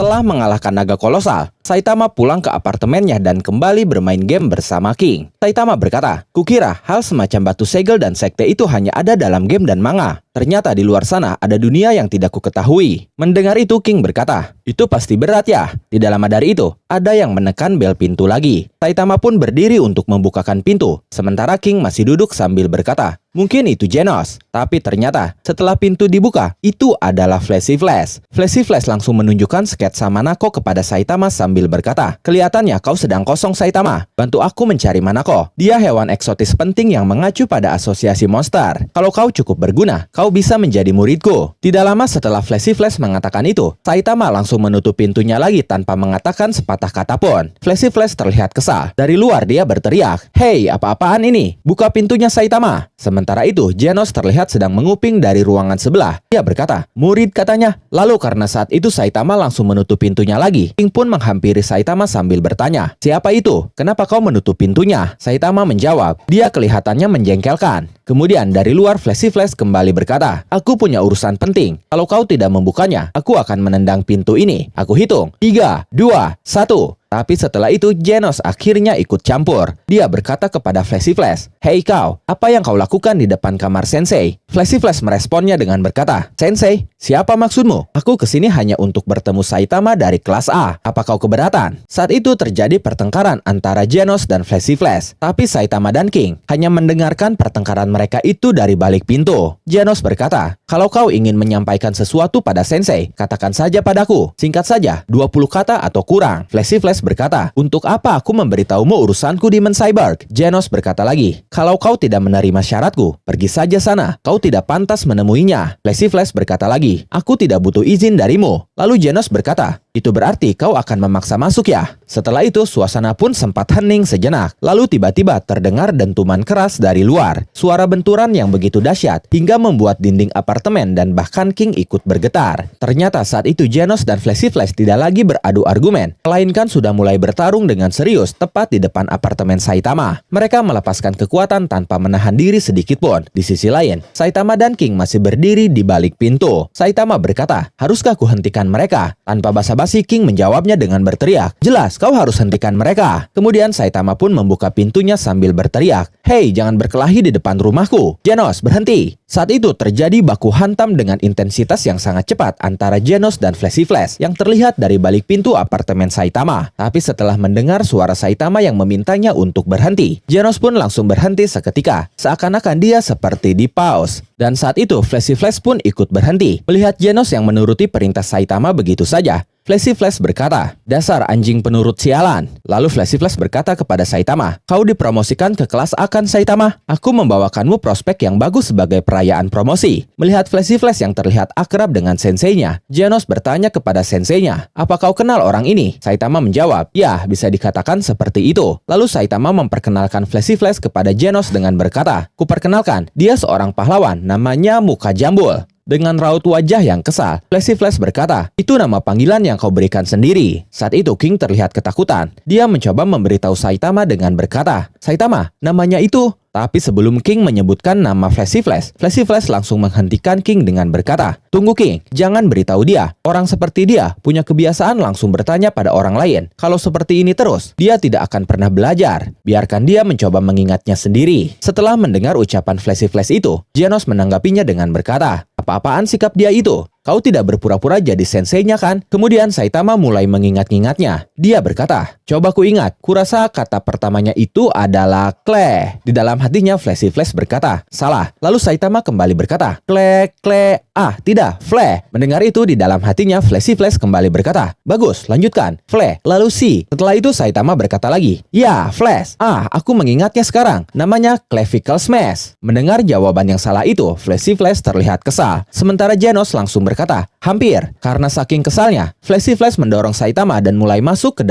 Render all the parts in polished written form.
Setelah mengalahkan naga kolosal, Saitama pulang ke apartemennya dan kembali bermain game bersama King. Saitama berkata, "Kukira hal semacam batu segel dan sekte itu hanya ada dalam game dan manga. Ternyata di luar sana ada dunia yang tidak kuketahui." Mendengar itu, King berkata, "Itu pasti berat ya." Tidak lama dari itu, ada yang menekan bel pintu lagi. Saitama pun berdiri untuk membukakan pintu, sementara King masih duduk sambil berkata, "Mungkin itu Genos." Tapi ternyata setelah pintu dibuka, itu adalah Flashy Flash. Flashy Flash langsung menunjukkan sketsa Manako kepada Saitama sambil berkata, "Kelihatannya kau sedang kosong, Saitama. Bantu aku mencari Manako. Dia hewan eksotis penting yang mengacu pada asosiasi monster. Kalau kau cukup berguna, kau bisa menjadi muridku." Tidak lama setelah Flashy Flash mengatakan itu, Saitama langsung menutup pintunya lagi tanpa mengatakan sepatah kata pun. Flashy Flash terlihat kesal. Dari luar dia berteriak, "Hei, apa-apaan ini? Buka pintunya, Saitama." Sementara itu, Genos terlihat sedang menguping dari ruangan sebelah. Dia berkata, "Murid," katanya. Lalu karena saat itu Saitama langsung menutup pintunya lagi, King pun menghampiri Saitama sambil bertanya, "Siapa itu? Kenapa kau menutup pintunya?" Saitama menjawab, dia kelihatannya menjengkelkan. Kemudian dari luar Flashy Flash kembali berkata, "Aku punya urusan penting. Kalau kau tidak membukanya, aku akan menendang pintu ini. Aku hitung. 3, 2, 1. Tapi setelah itu Genos akhirnya ikut campur. Dia berkata kepada Flashy Flash, "Hei kau, apa yang kau lakukan di depan kamar Sensei?" Flashy Flash meresponnya dengan berkata, "Sensei, siapa maksudmu? Aku kesini hanya untuk bertemu Saitama dari kelas A. Apa kau keberatan?" Saat itu terjadi pertengkaran antara Genos dan Flashy Flash. Tapi Saitama dan King hanya mendengarkan pertengkaran mereka itu dari balik pintu. Genos berkata, "Kalau kau ingin menyampaikan sesuatu pada Sensei, katakan saja padaku. Singkat saja, 20 kata atau kurang." Flashy Flash berkata, "Untuk apa aku memberitahumu urusanku di Cyborg?" Genos berkata lagi, "Kalau kau tidak menerima syaratku, pergi saja sana. Kau tidak pantas menemuinya." Flashy Flash berkata lagi, "Aku tidak butuh izin darimu." Lalu Genos berkata, "Itu berarti kau akan memaksa masuk ya?" Setelah itu suasana pun sempat hening sejenak. Lalu tiba-tiba terdengar dentuman keras dari luar. Suara benturan yang begitu dahsyat hingga membuat dinding apartemen dan bahkan King ikut bergetar. Ternyata saat itu Genos dan Flashy Flash tidak lagi beradu argumen, melainkan sudah mulai bertarung dengan serius tepat di depan apartemen Saitama. Mereka melepaskan kekuatan tanpa menahan diri sedikit pun. Di sisi lain, Saitama dan King masih berdiri di balik pintu. Saitama berkata, "Haruskah kuhentikan mereka?" Tanpa basa-basi King menjawabnya dengan berteriak, "Jelas, kau harus hentikan mereka." Kemudian Saitama pun membuka pintunya sambil berteriak, "Hei, jangan berkelahi di depan rumahku. Genos, berhenti." Saat itu terjadi baku hantam dengan intensitas yang sangat cepat antara Genos dan Flashy Flash yang terlihat dari balik pintu apartemen Saitama. Tapi setelah mendengar suara Saitama yang memintanya untuk berhenti, Genos pun langsung berhenti seketika, seakan-akan dia seperti di pause. Dan saat itu Flashy Flash pun ikut berhenti. Melihat Genos yang menuruti perintah Saitama begitu saja, Flashy Flash berkata, "Dasar anjing penurut sialan." Lalu Flashy Flash berkata kepada Saitama, "Kau dipromosikan ke kelas A kan, Saitama? Aku membawakanmu prospek yang bagus sebagai perayaan promosi." Melihat Flashy Flash yang terlihat akrab dengan senseinya, Genos bertanya kepada senseinya, "Apa kau kenal orang ini?" Saitama menjawab, "Ya, bisa dikatakan seperti itu." Lalu Saitama memperkenalkan Flashy Flash kepada Genos dengan berkata, "Kuperkenalkan, dia seorang pahlawan, namanya Muka Jambul." Dengan raut wajah yang kesal, Flashy Flash berkata, "Itu nama panggilan yang kau berikan sendiri." Saat itu King terlihat ketakutan. Dia mencoba memberitahu Saitama dengan berkata, "Saitama, namanya itu." Tapi sebelum King menyebutkan nama Flashy Flash langsung menghentikan King dengan berkata, "Tunggu King, jangan beritahu dia. Orang seperti dia punya kebiasaan langsung bertanya pada orang lain. Kalau seperti ini terus, dia tidak akan pernah belajar. Biarkan dia mencoba mengingatnya sendiri." Setelah mendengar ucapan Flashy Flash itu, Genos menanggapinya dengan berkata, "Apa-apaan sikap dia itu? Kau tidak berpura-pura jadi senseinya kan?" Kemudian Saitama mulai mengingat-ingatnya. Dia berkata, "Coba ku ingat, kurasa kata pertamanya itu adalah kle." Di dalam hatinya Flashy Flash berkata, "Salah." Lalu Saitama kembali berkata, "Kle, kle, tidak, fle." Mendengar itu di dalam hatinya Flashy Flash kembali berkata, "Bagus, lanjutkan, fle." Lalu si. Setelah itu Saitama berkata lagi, "Ya, Flash. Aku mengingatnya sekarang. Namanya Clavicle Smash." Mendengar jawaban yang salah itu, Flashy Flash terlihat kesal. Sementara Genos langsung berkata, "Hampir." Karena saking kesalnya, Flashy Flash mendorong Saitama dan mulai masuk ke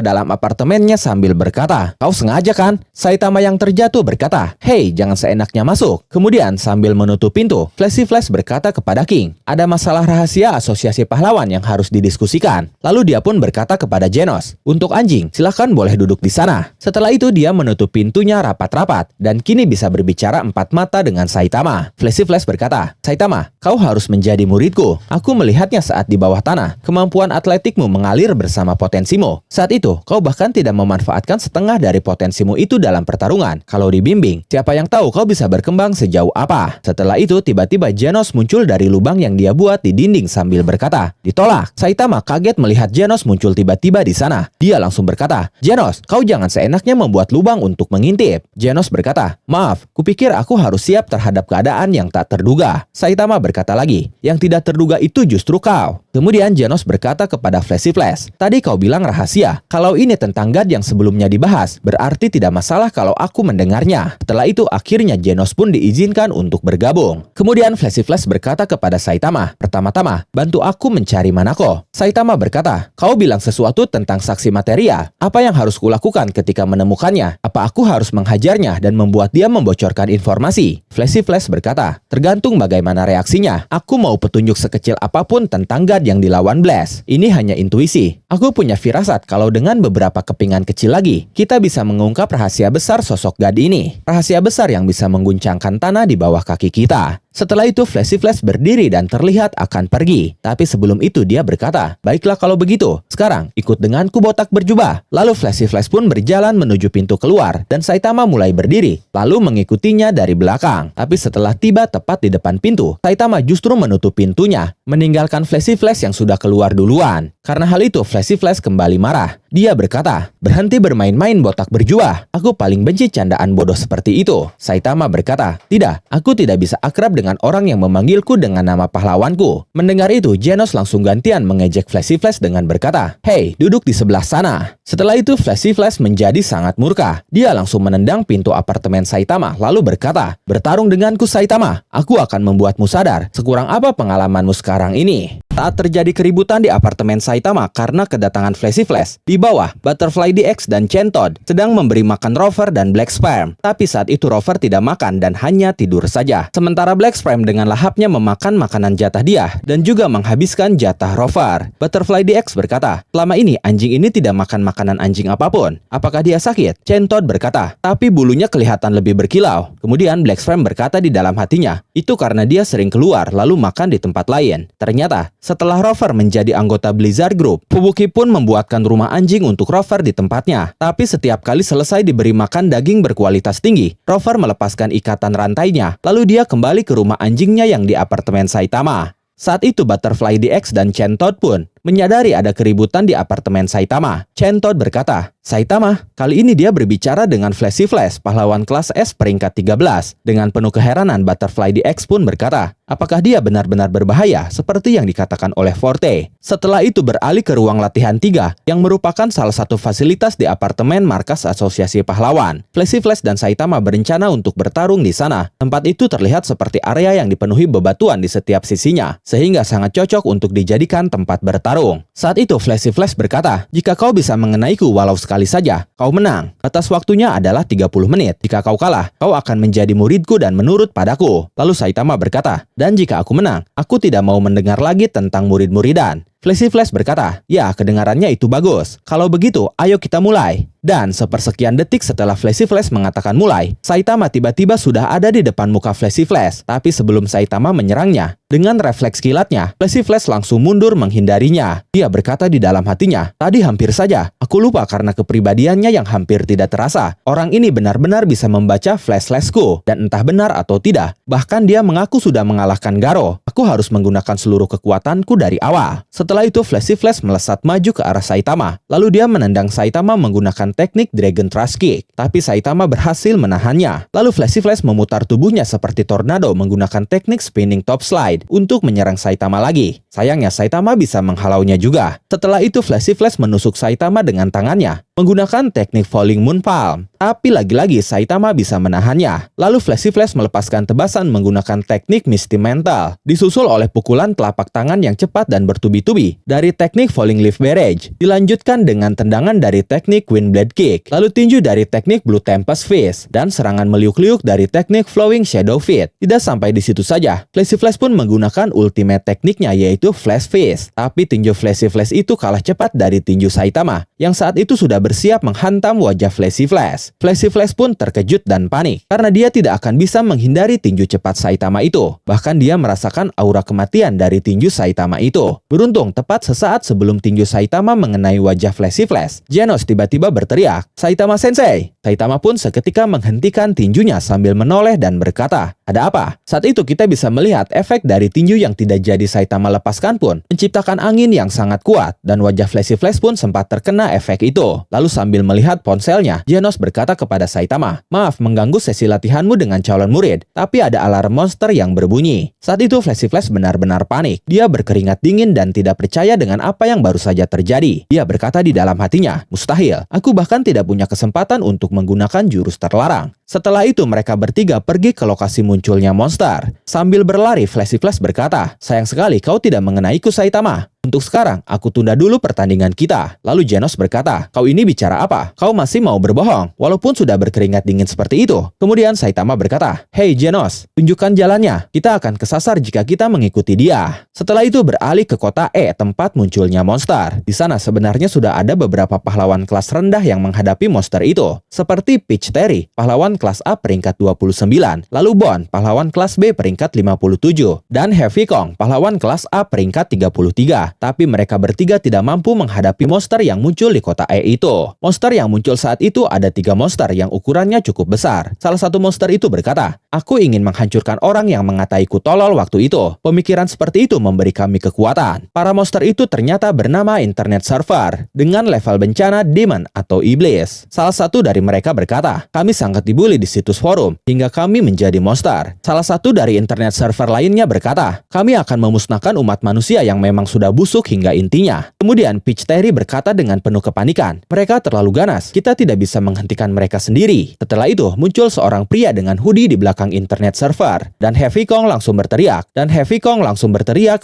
dalam apartemennya sambil berkata, "Kau sengaja kan?" Saitama yang terjatuh berkata, "Hei, jangan seenaknya masuk." Kemudian sambil menutup pintu, Flashy Flash berkata kepada King, "Ada masalah rahasia asosiasi pahlawan yang harus didiskusikan." Lalu dia pun berkata kepada Genos, "Untuk anjing, silahkan boleh duduk di sana." Setelah itu dia menutup pintunya rapat-rapat dan kini bisa berbicara empat mata dengan Saitama. Flashy Flash berkata, "Saitama, kau harus menjadi murid muridku. Aku melihatnya saat di bawah tanah. Kemampuan atletikmu mengalir bersama potensimu. Saat itu, kau bahkan tidak memanfaatkan setengah dari potensimu itu dalam pertarungan. Kalau dibimbing, siapa yang tahu kau bisa berkembang sejauh apa? Setelah itu, tiba-tiba Genos muncul dari lubang yang dia buat di dinding sambil berkata, "Ditolak." Saitama kaget melihat Genos muncul tiba-tiba di sana. Dia langsung berkata, "Genos, kau jangan seenaknya membuat lubang untuk mengintip." Genos berkata, "Maaf, kupikir aku harus siap terhadap keadaan yang tak terduga." Saitama berkata lagi, "Yang tidak terduga itu justru kau." Kemudian Genos berkata kepada Flashy Flash, "Tadi kau bilang rahasia. Kalau ini tentang God yang sebelumnya dibahas, berarti tidak masalah kalau aku mendengarnya." Setelah itu akhirnya Genos pun diizinkan untuk bergabung. Kemudian Flashy Flash berkata kepada Saitama, "Pertama-tama, bantu aku mencari Manako." Saitama berkata, "Kau bilang sesuatu tentang saksi materia. Apa yang harus kulakukan ketika menemukannya? Apa aku harus menghajarnya dan membuat dia membocorkan informasi?" Flashy Flash berkata, "Tergantung bagaimana reaksinya. Aku mau petunjuk sekecil apapun tentang God yang dilawan Blast. Ini hanya intuisi. Aku punya firasat kalau dengan beberapa kepingan kecil lagi, kita bisa mengungkap rahasia besar sosok God ini. Rahasia besar yang bisa mengguncangkan tanah di bawah kaki kita." Setelah itu Flashy Flash berdiri dan terlihat akan pergi. Tapi sebelum itu dia berkata, "Baiklah kalau begitu. Sekarang ikut denganku botak berjubah." Lalu Flashy Flash pun berjalan menuju pintu keluar dan Saitama mulai berdiri, lalu mengikutinya dari belakang. Tapi setelah tiba tepat di depan pintu, Saitama justru menutup pintunya, meninggalkan Flashy Flash yang sudah keluar duluan. Karena hal itu Flashy Flash kembali marah. Dia berkata, "Berhenti bermain-main botak berjubah. Aku paling benci candaan bodoh seperti itu." Saitama berkata, "Tidak, aku tidak bisa akrab dengan orang yang memanggilku dengan nama pahlawanku." Mendengar itu, Genos langsung gantian mengejek Flashy Flash dengan berkata, "Hei, duduk di sebelah sana." Setelah itu Flashy Flash menjadi sangat murka. Dia langsung menendang pintu apartemen Saitama lalu berkata, "Bertarung denganku Saitama. Aku akan membuatmu sadar sekurang apa pengalamanmu sekarang ini." Saat terjadi keributan di apartemen Saitama karena kedatangan Flashy Flash, di bawah, Butterfly DX dan Chentod sedang memberi makan Rover dan Black Sperm. Tapi saat itu Rover tidak makan dan hanya tidur saja. Sementara Black Sperm dengan lahapnya memakan makanan jatah dia dan juga menghabiskan jatah Rover. Butterfly DX berkata, "Selama ini anjing ini tidak makan makanan anjing apapun. Apakah dia sakit?" Chentod berkata, "Tapi bulunya kelihatan lebih berkilau." Kemudian Black Sperm berkata di dalam hatinya, "Itu karena dia sering keluar lalu makan di tempat lain." Ternyata, setelah Rover menjadi anggota Blizzard Group, Fubuki pun membuatkan rumah anjing untuk Rover di tempatnya. Tapi setiap kali selesai diberi makan daging berkualitas tinggi, Rover melepaskan ikatan rantainya, lalu dia kembali ke rumah anjingnya yang di apartemen Saitama. Saat itu Butterfly DX dan Chentod pun menyadari ada keributan di apartemen Saitama. Chentod berkata, "Saitama, kali ini dia berbicara dengan Flashy Flash, pahlawan kelas S peringkat 13. Dengan penuh keheranan, Butterfly DX pun berkata, "Apakah dia benar-benar berbahaya seperti yang dikatakan oleh Forte?" Setelah itu beralih ke ruang latihan 3 yang merupakan salah satu fasilitas di apartemen markas Asosiasi Pahlawan. Flashy Flash dan Saitama berencana untuk bertarung di sana. Tempat itu terlihat seperti area yang dipenuhi bebatuan di setiap sisinya, sehingga sangat cocok untuk dijadikan tempat bertarung. Saat itu Flashy Flash berkata, "Jika kau bisa mengenaiku walau sekali saja, kau menang. Batas waktunya adalah 30 menit. Jika kau kalah, kau akan menjadi muridku dan menurut padaku." Lalu Saitama berkata, "Dan jika aku menang, aku tidak mau mendengar lagi tentang murid-muridan." Flashy Flash berkata, "Ya, kedengarannya itu bagus. Kalau begitu, ayo kita mulai." Dan sepersekian detik setelah Flashy Flash mengatakan mulai, Saitama tiba-tiba sudah ada di depan muka Flashy Flash. Tapi sebelum Saitama menyerangnya, dengan refleks kilatnya, Flashy Flash langsung mundur menghindarinya. Dia berkata di dalam hatinya, "Tadi hampir saja, aku lupa karena kepribadiannya yang hampir tidak terasa. Orang ini benar-benar bisa membaca flash-flashku, dan entah benar atau tidak, bahkan dia mengaku sudah mengalahkan Garo. Aku harus menggunakan seluruh kekuatanku dari awal." Setelah itu Flashy Flash melesat maju ke arah Saitama, lalu dia menendang Saitama menggunakan teknik Dragon Thrust Kick, tapi Saitama berhasil menahannya. Lalu Flashy Flash memutar tubuhnya seperti tornado menggunakan teknik Spinning Top Slide untuk menyerang Saitama lagi. Sayangnya Saitama bisa menghalaunya juga. Setelah itu Flashy Flash menusuk Saitama dengan tangannya menggunakan teknik Falling Moon Palm. Tapi lagi-lagi Saitama bisa menahannya. Lalu Flashy Flash melepaskan tebasan menggunakan teknik Misty Mental, disusul oleh pukulan telapak tangan yang cepat dan bertubi-tubi dari teknik Falling Leaf Barrage, dilanjutkan dengan tendangan dari teknik Windblade Kick, lalu tinju dari teknik Blue Tempest Fist, dan serangan meliuk-liuk dari teknik Flowing Shadow Feet. Tidak sampai di situ saja, Flashy Flash pun menggunakan ultimate tekniknya yaitu Flash Fist. Tapi tinju Flashy Flash itu kalah cepat dari tinju Saitama, yang saat itu sudah bersiap menghantam wajah Flashy Flash. Flashy Flash pun terkejut dan panik, karena dia tidak akan bisa menghindari tinju cepat Saitama itu. Bahkan dia merasakan aura kematian dari tinju Saitama itu. Beruntung, tepat sesaat sebelum tinju Saitama mengenai wajah Flashy Flash, Genos tiba-tiba berteriak, "Saitama Sensei!" Saitama pun seketika menghentikan tinjunya sambil menoleh dan berkata, "Ada apa?" Saat itu kita bisa melihat efek dari tinju yang tidak jadi Saitama lepaskan pun menciptakan angin yang sangat kuat, dan wajah Flashy Flash pun sempat terkena efek itu. Lalu sambil melihat ponselnya, Genos berkata kepada Saitama, "Maaf mengganggu sesi latihanmu dengan calon murid, tapi ada alarm monster yang berbunyi." Saat itu Flashy Flash benar-benar panik. Dia berkeringat dingin dan tidak percaya dengan apa yang baru saja terjadi. Dia berkata di dalam hatinya, "Mustahil, aku bahkan tidak punya kesempatan untuk menggunakan jurus terlarang." Setelah itu mereka bertiga pergi ke lokasi munculnya monster. Sambil berlari, Flashy Flash berkata, "Sayang sekali kau tidak mengenaiku, Saitama. Untuk sekarang, aku tunda dulu pertandingan kita." Lalu Genos berkata, "Kau ini bicara apa? Kau masih mau berbohong, walaupun sudah berkeringat dingin seperti itu?" Kemudian Saitama berkata, "Hei Genos, tunjukkan jalannya. Kita akan kesasar jika kita mengikuti dia." Setelah itu beralih ke kota E, tempat munculnya monster. Di sana sebenarnya sudah ada beberapa pahlawan kelas rendah yang menghadapi monster itu, seperti Peach Terry, pahlawan kelas A peringkat 29, lalu Bon, pahlawan kelas B peringkat 57, dan Heavy Kong, pahlawan kelas A peringkat 33. Tapi mereka bertiga tidak mampu menghadapi monster yang muncul di kota E itu. Monster yang muncul saat itu ada 3 monster yang ukurannya cukup besar. Salah satu monster itu berkata, "Aku ingin menghancurkan orang yang mengataiku tolol waktu itu. Pemikiran seperti itu memberi kami kekuatan." Para monster itu ternyata bernama Internet Server, dengan level bencana Demon atau Iblis. Salah satu dari mereka berkata, "Kami sangat dibully di situs forum, hingga kami menjadi monster." Salah satu dari Internet Server lainnya berkata, "Kami akan memusnahkan umat manusia yang memang sudah busuk hingga intinya." Kemudian Peach Terry berkata dengan penuh kepanikan, "Mereka terlalu ganas, kita tidak bisa menghentikan mereka sendiri." Setelah itu muncul seorang pria dengan hoodie di belakang Internet Server, dan Heavy Kong langsung berteriak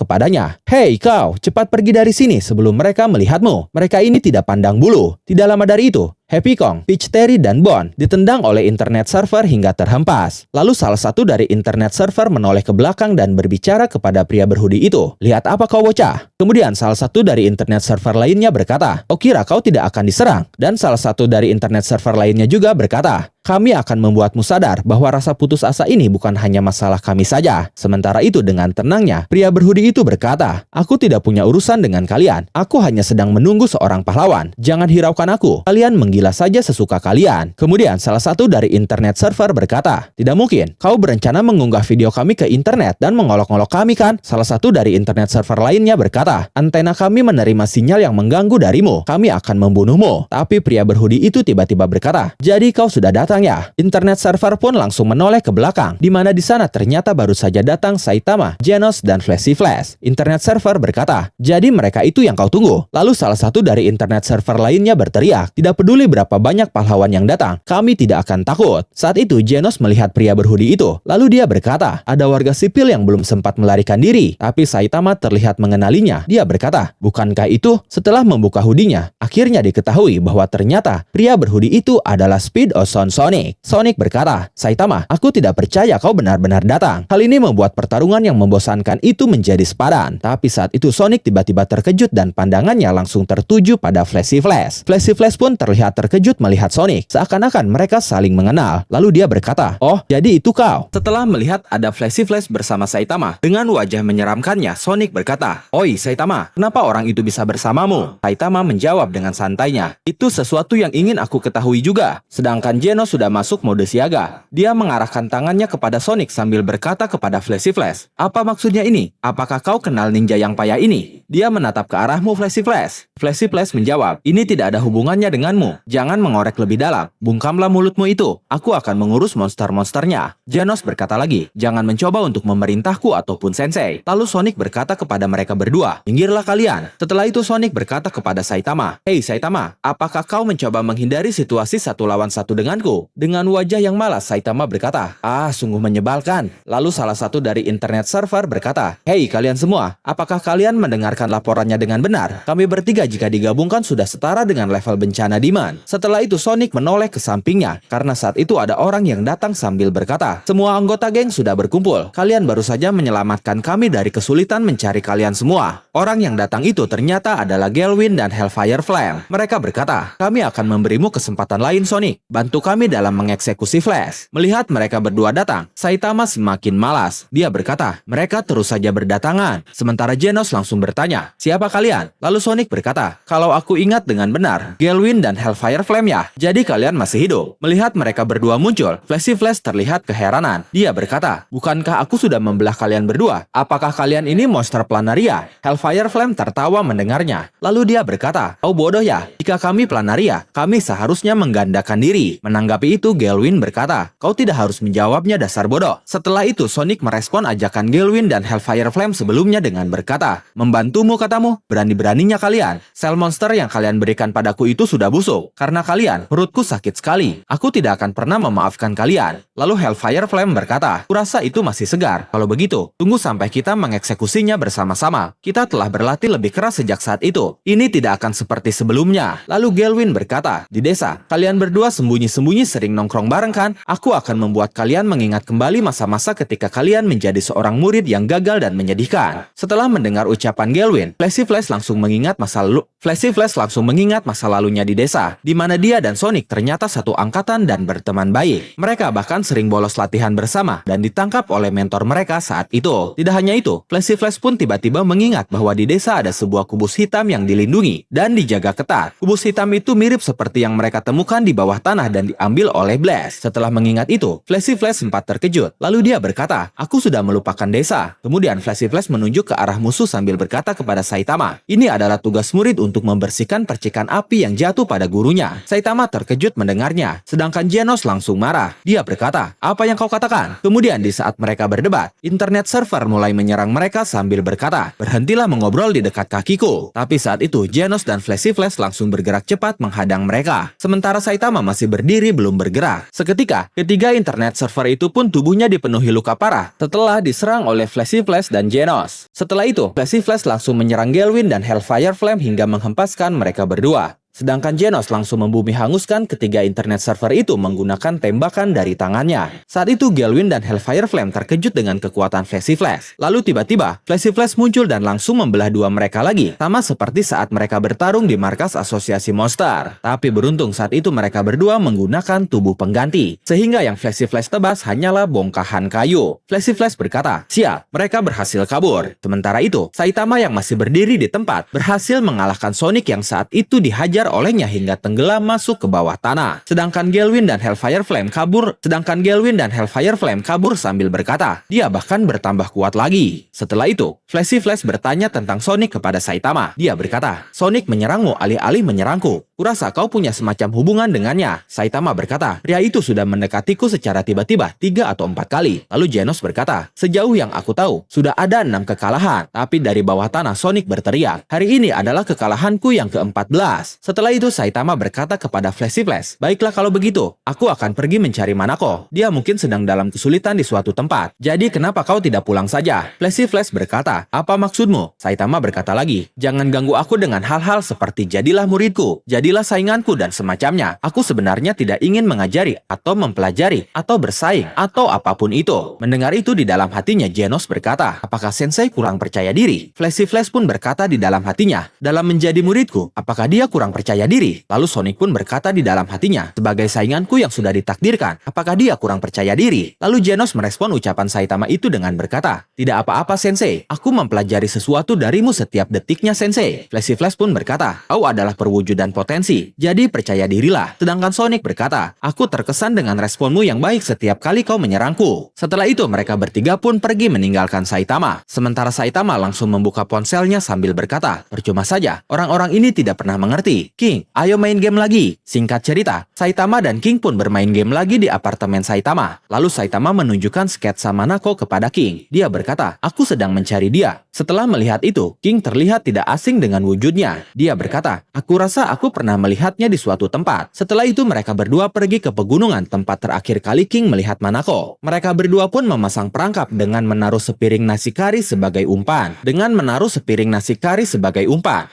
kepadanya, "Hei kau, cepat pergi dari sini sebelum mereka melihatmu. Mereka ini tidak pandang bulu." Tidak lama dari itu, Heavy Kong, Peach Terry, dan Bon ditendang oleh Internet Server hingga terhempas. Lalu salah satu dari Internet Server menoleh ke belakang dan berbicara kepada pria berhoodie itu, "Lihat apa kau bocah?" Kemudian salah satu dari Internet Server lainnya berkata, "Oh kira kau tidak akan diserang?" Dan salah satu dari Internet Server lainnya juga berkata, "Kami akan membuatmu sadar bahwa rasa putus asa ini bukan hanya masalah kami saja." Sementara itu dengan tenangnya, pria berhoodie itu berkata, "Aku tidak punya urusan dengan kalian. Aku hanya sedang menunggu seorang pahlawan. Jangan hiraukan aku. Kalian menggila saja sesuka kalian." Kemudian salah satu dari Internet Server berkata, "Tidak mungkin. Kau berencana mengunggah video kami ke internet dan mengolok-olok kami kan?" Salah satu dari Internet Server lainnya berkata, "Antena kami menerima sinyal yang mengganggu darimu. Kami akan membunuhmu." Tapi pria berhoodie itu tiba-tiba berkata, "Jadi kau sudah datang ya?" Internet Server pun langsung menoleh ke belakang, di mana di sana ternyata baru saja datang Saitama, Genos, dan Flashy Flash. Internet Server berkata, "Jadi mereka itu yang kau tunggu?" Lalu salah satu dari Internet Server lainnya berteriak, "Tidak peduli berapa banyak pahlawan yang datang, kami tidak akan takut." Saat itu Genos melihat pria berhoodie itu, lalu dia berkata, "Ada warga sipil yang belum sempat melarikan diri." Tapi Saitama terlihat mengenalinya. Dia berkata, "Bukankah itu?" Setelah membuka hoodie-nya, akhirnya diketahui bahwa ternyata pria berhoodie itu adalah Speed Ozone Sonic. Sonic berkata, "Saitama, aku tidak percaya kau benar-benar datang." Hal ini membuat pertarungan yang membosankan itu menjadi sepadan. Tapi saat itu Sonic tiba-tiba terkejut dan pandangannya langsung tertuju pada Flashy Flash. Flashy Flash pun terlihat terkejut melihat Sonic, seakan-akan mereka saling mengenal. Lalu dia berkata, "Oh, jadi itu kau." Setelah melihat ada Flashy Flash bersama Saitama, dengan wajah menyeramkannya, Sonic berkata, "Oi Saitama, kenapa orang itu bisa bersamamu?" Saitama menjawab dengan santainya, "Itu sesuatu yang ingin aku ketahui juga." Sedangkan Genos sudah masuk mode siaga. Dia mengarahkan tangannya kepada Sonic sambil berkata kepada Flashy Flash, "Apa maksudnya ini? Apakah kau kenal ninja yang payah ini?" Dia menatap ke arahmu, Flashy Flash. Flashy Flash menjawab, "Ini tidak ada hubungannya denganmu. Jangan mengorek lebih dalam. Bungkamlah mulutmu itu. Aku akan mengurus monster-monsternya." Genos berkata lagi, "Jangan mencoba untuk memerintahku ataupun Sensei." Lalu Sonic berkata kepada mereka berdua, "Minggirlah kalian." Setelah itu Sonic berkata kepada Saitama, "Hei Saitama, apakah kau mencoba menghindari situasi 1 lawan 1 denganku?" Dengan wajah yang malas, Saitama berkata, "Ah, sungguh menyebalkan." Lalu salah satu dari Internet Server berkata, "Hei kalian semua, apakah kalian mendengarkan laporannya dengan benar? Kami bertiga jika digabungkan sudah setara dengan level bencana Demon." Setelah itu Sonic menoleh ke sampingnya, karena saat itu ada orang yang datang sambil berkata, "Semua anggota geng sudah berkumpul. Kalian baru saja menyelamatkan kami dari kesulitan mencari kalian semua." Orang yang datang itu ternyata adalah Gelwin dan Hellfire Flame. Mereka berkata, "Kami akan memberimu kesempatan lain Sonic. Bantu kami memulai dalam mengeksekusi Flash. Melihat mereka berdua datang, Saitama semakin malas. Dia berkata, mereka terus saja berdatangan. Sementara Genos langsung bertanya, siapa kalian? Lalu Sonic berkata, kalau aku ingat dengan benar, Galwin dan Hellfire Flame ya. Jadi kalian masih hidup. Melihat mereka berdua muncul, Flashy Flash terlihat keheranan. Dia berkata, bukankah aku sudah membelah kalian berdua? Apakah kalian ini monster planaria? Hellfire Flame tertawa mendengarnya. Lalu dia berkata, oh bodoh ya, jika kami planaria, kami seharusnya menggandakan diri. Menanggapi itu, Galwin berkata, kau tidak harus menjawabnya dasar bodoh. Setelah itu, Sonic merespon ajakan Galwin dan Hellfire Flame sebelumnya dengan berkata, membantumu katamu, berani-beraninya kalian. Sel monster yang kalian berikan padaku itu sudah busuk. Karena kalian, perutku sakit sekali. Aku tidak akan pernah memaafkan kalian. Lalu Hellfire Flame berkata, kurasa itu masih segar. Kalau begitu, tunggu sampai kita mengeksekusinya bersama-sama. Kita telah berlatih lebih keras sejak saat itu. Ini tidak akan seperti sebelumnya. Lalu Galwin berkata, di desa, kalian berdua sembunyi-sembunyi sering nongkrong bareng kan? Aku akan membuat kalian mengingat kembali masa-masa ketika kalian menjadi seorang murid yang gagal dan menyedihkan. Setelah mendengar ucapan Galwin, Flashy Flash langsung mengingat masa lalunya di desa, di mana dia dan Sonic ternyata satu angkatan dan berteman baik. Mereka bahkan sering bolos latihan bersama dan ditangkap oleh mentor mereka saat itu. Tidak hanya itu, Flashy Flash pun tiba-tiba mengingat bahwa di desa ada sebuah kubus hitam yang dilindungi dan dijaga ketat. Kubus hitam itu mirip seperti yang mereka temukan di bawah tanah dan diambil oleh Blast. Setelah mengingat itu, Flashy Flash sempat terkejut. Lalu dia berkata, aku sudah melupakan desa. Kemudian Flashy Flash menunjuk ke arah musuh sambil berkata kepada Saitama, ini adalah tugas murid untuk membersihkan percikan api yang jatuh pada gurunya. Saitama terkejut mendengarnya, sedangkan Genos langsung marah. Dia berkata, apa yang kau katakan? Kemudian di saat mereka berdebat, internet server mulai menyerang mereka sambil berkata, berhentilah mengobrol di dekat kakiku. Tapi saat itu, Genos dan Flashy Flash langsung bergerak cepat menghadang mereka. Sementara Saitama masih berdiri belum bergerak. Seketika, ketiga internet server itu pun tubuhnya dipenuhi luka parah setelah diserang oleh Flashy Flash dan Genos. Setelah itu, Flashy Flash langsung menyerang Galwin dan Hellfire Flame hingga menghempaskan mereka berdua. Sedangkan Genos langsung membumi hanguskan ketiga internet server itu menggunakan tembakan dari tangannya. Saat itu Galwin dan Hellfire Flame terkejut dengan kekuatan Flashy Flash. Lalu tiba-tiba Flashy Flash muncul dan langsung membelah dua mereka lagi, sama seperti saat mereka bertarung di markas asosiasi monster. Tapi beruntung saat itu mereka berdua menggunakan tubuh pengganti, sehingga yang Flashy Flash tebas hanyalah bongkahan kayu. Flashy Flash berkata, siap, mereka berhasil kabur. Sementara itu, Saitama yang masih berdiri di tempat berhasil mengalahkan Sonic yang saat itu dihajar olehnya hingga tenggelam masuk ke bawah tanah. Sedangkan Galwin dan Hellfire Flame kabur sambil berkata, dia bahkan bertambah kuat lagi. Setelah itu, Flashy Flash bertanya tentang Sonic kepada Saitama. Dia berkata, Sonic menyerangmu alih-alih menyerangku. Kurasa kau punya semacam hubungan dengannya. Saitama berkata, pria itu sudah mendekatiku secara tiba-tiba 3 atau 4 kali. Lalu Genos berkata, sejauh yang aku tahu, sudah ada 6 kekalahan. Tapi dari bawah tanah Sonic berteriak, hari ini adalah kekalahanku yang ke-14. Setelah itu Saitama berkata kepada Flashy Flash, baiklah kalau begitu, aku akan pergi mencari Manako. Dia mungkin sedang dalam kesulitan di suatu tempat. Jadi kenapa kau tidak pulang saja? Flashy Flash berkata, apa maksudmu? Saitama berkata lagi, jangan ganggu aku dengan hal-hal seperti jadilah muridku, jadilah sainganku dan semacamnya. Aku sebenarnya tidak ingin mengajari atau mempelajari atau bersaing atau apapun itu. Mendengar itu di dalam hatinya Genos berkata, apakah Sensei kurang percaya diri? Flashy Flash pun berkata di dalam hatinya, dalam menjadi muridku, apakah dia kurang percaya diri? Lalu Sonic pun berkata di dalam hatinya, sebagai sainganku yang sudah ditakdirkan, apakah dia kurang percaya diri? Lalu Genos merespon ucapan Saitama itu dengan berkata, tidak apa-apa Sensei, aku mempelajari sesuatu darimu setiap detiknya Sensei. Flashy Flash pun berkata, kau adalah perwujudan potensi, jadi percaya dirilah. Sedangkan Sonic berkata, aku terkesan dengan responmu yang baik setiap kali kau menyerangku. Setelah itu mereka bertiga pun pergi meninggalkan Saitama. Sementara Saitama langsung membuka ponselnya sambil berkata, percuma saja, orang-orang ini tidak pernah mengerti. King, ayo main game lagi. Singkat cerita, Saitama dan King pun bermain game lagi di apartemen Saitama. Lalu Saitama menunjukkan sketsa Manako kepada King. Dia berkata, aku sedang mencari dia. Setelah melihat itu, King terlihat tidak asing dengan wujudnya. Dia berkata, aku rasa aku pernah melihatnya di suatu tempat. Setelah itu mereka berdua pergi ke pegunungan tempat terakhir kali King melihat Manako. Mereka berdua pun memasang perangkap dengan menaruh sepiring nasi kari sebagai umpan.